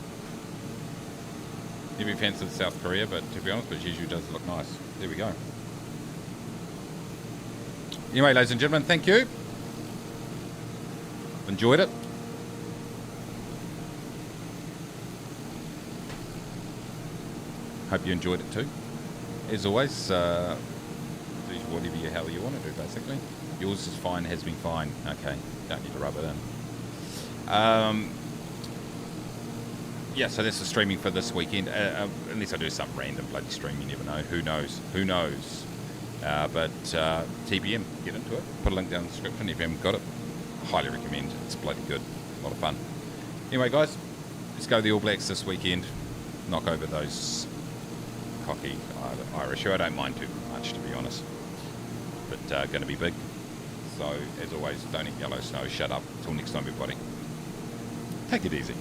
Never fancied South Korea, but to be honest, it usually does look nice. There we go. Anyway, ladies and gentlemen, thank you. Enjoyed it. Hope you enjoyed it too. As always, do whatever the hell you want to do, basically. Yours is fine, has been fine. Okay, don't need to rub it in. Yeah, so that's the streaming for this weekend. Unless I do some random bloody stream, you never know. Who knows? Who knows? But TBM, get into it. Put a link down in the description if you haven't got it. Highly recommend. It's bloody good. A lot of fun. Anyway, guys, let's go to the All Blacks this weekend. Knock over those cocky Irish, who I don't mind too much, to be honest. But going to be big. So, as always, don't eat yellow snow. Shut up. Until next time, everybody. Take it easy.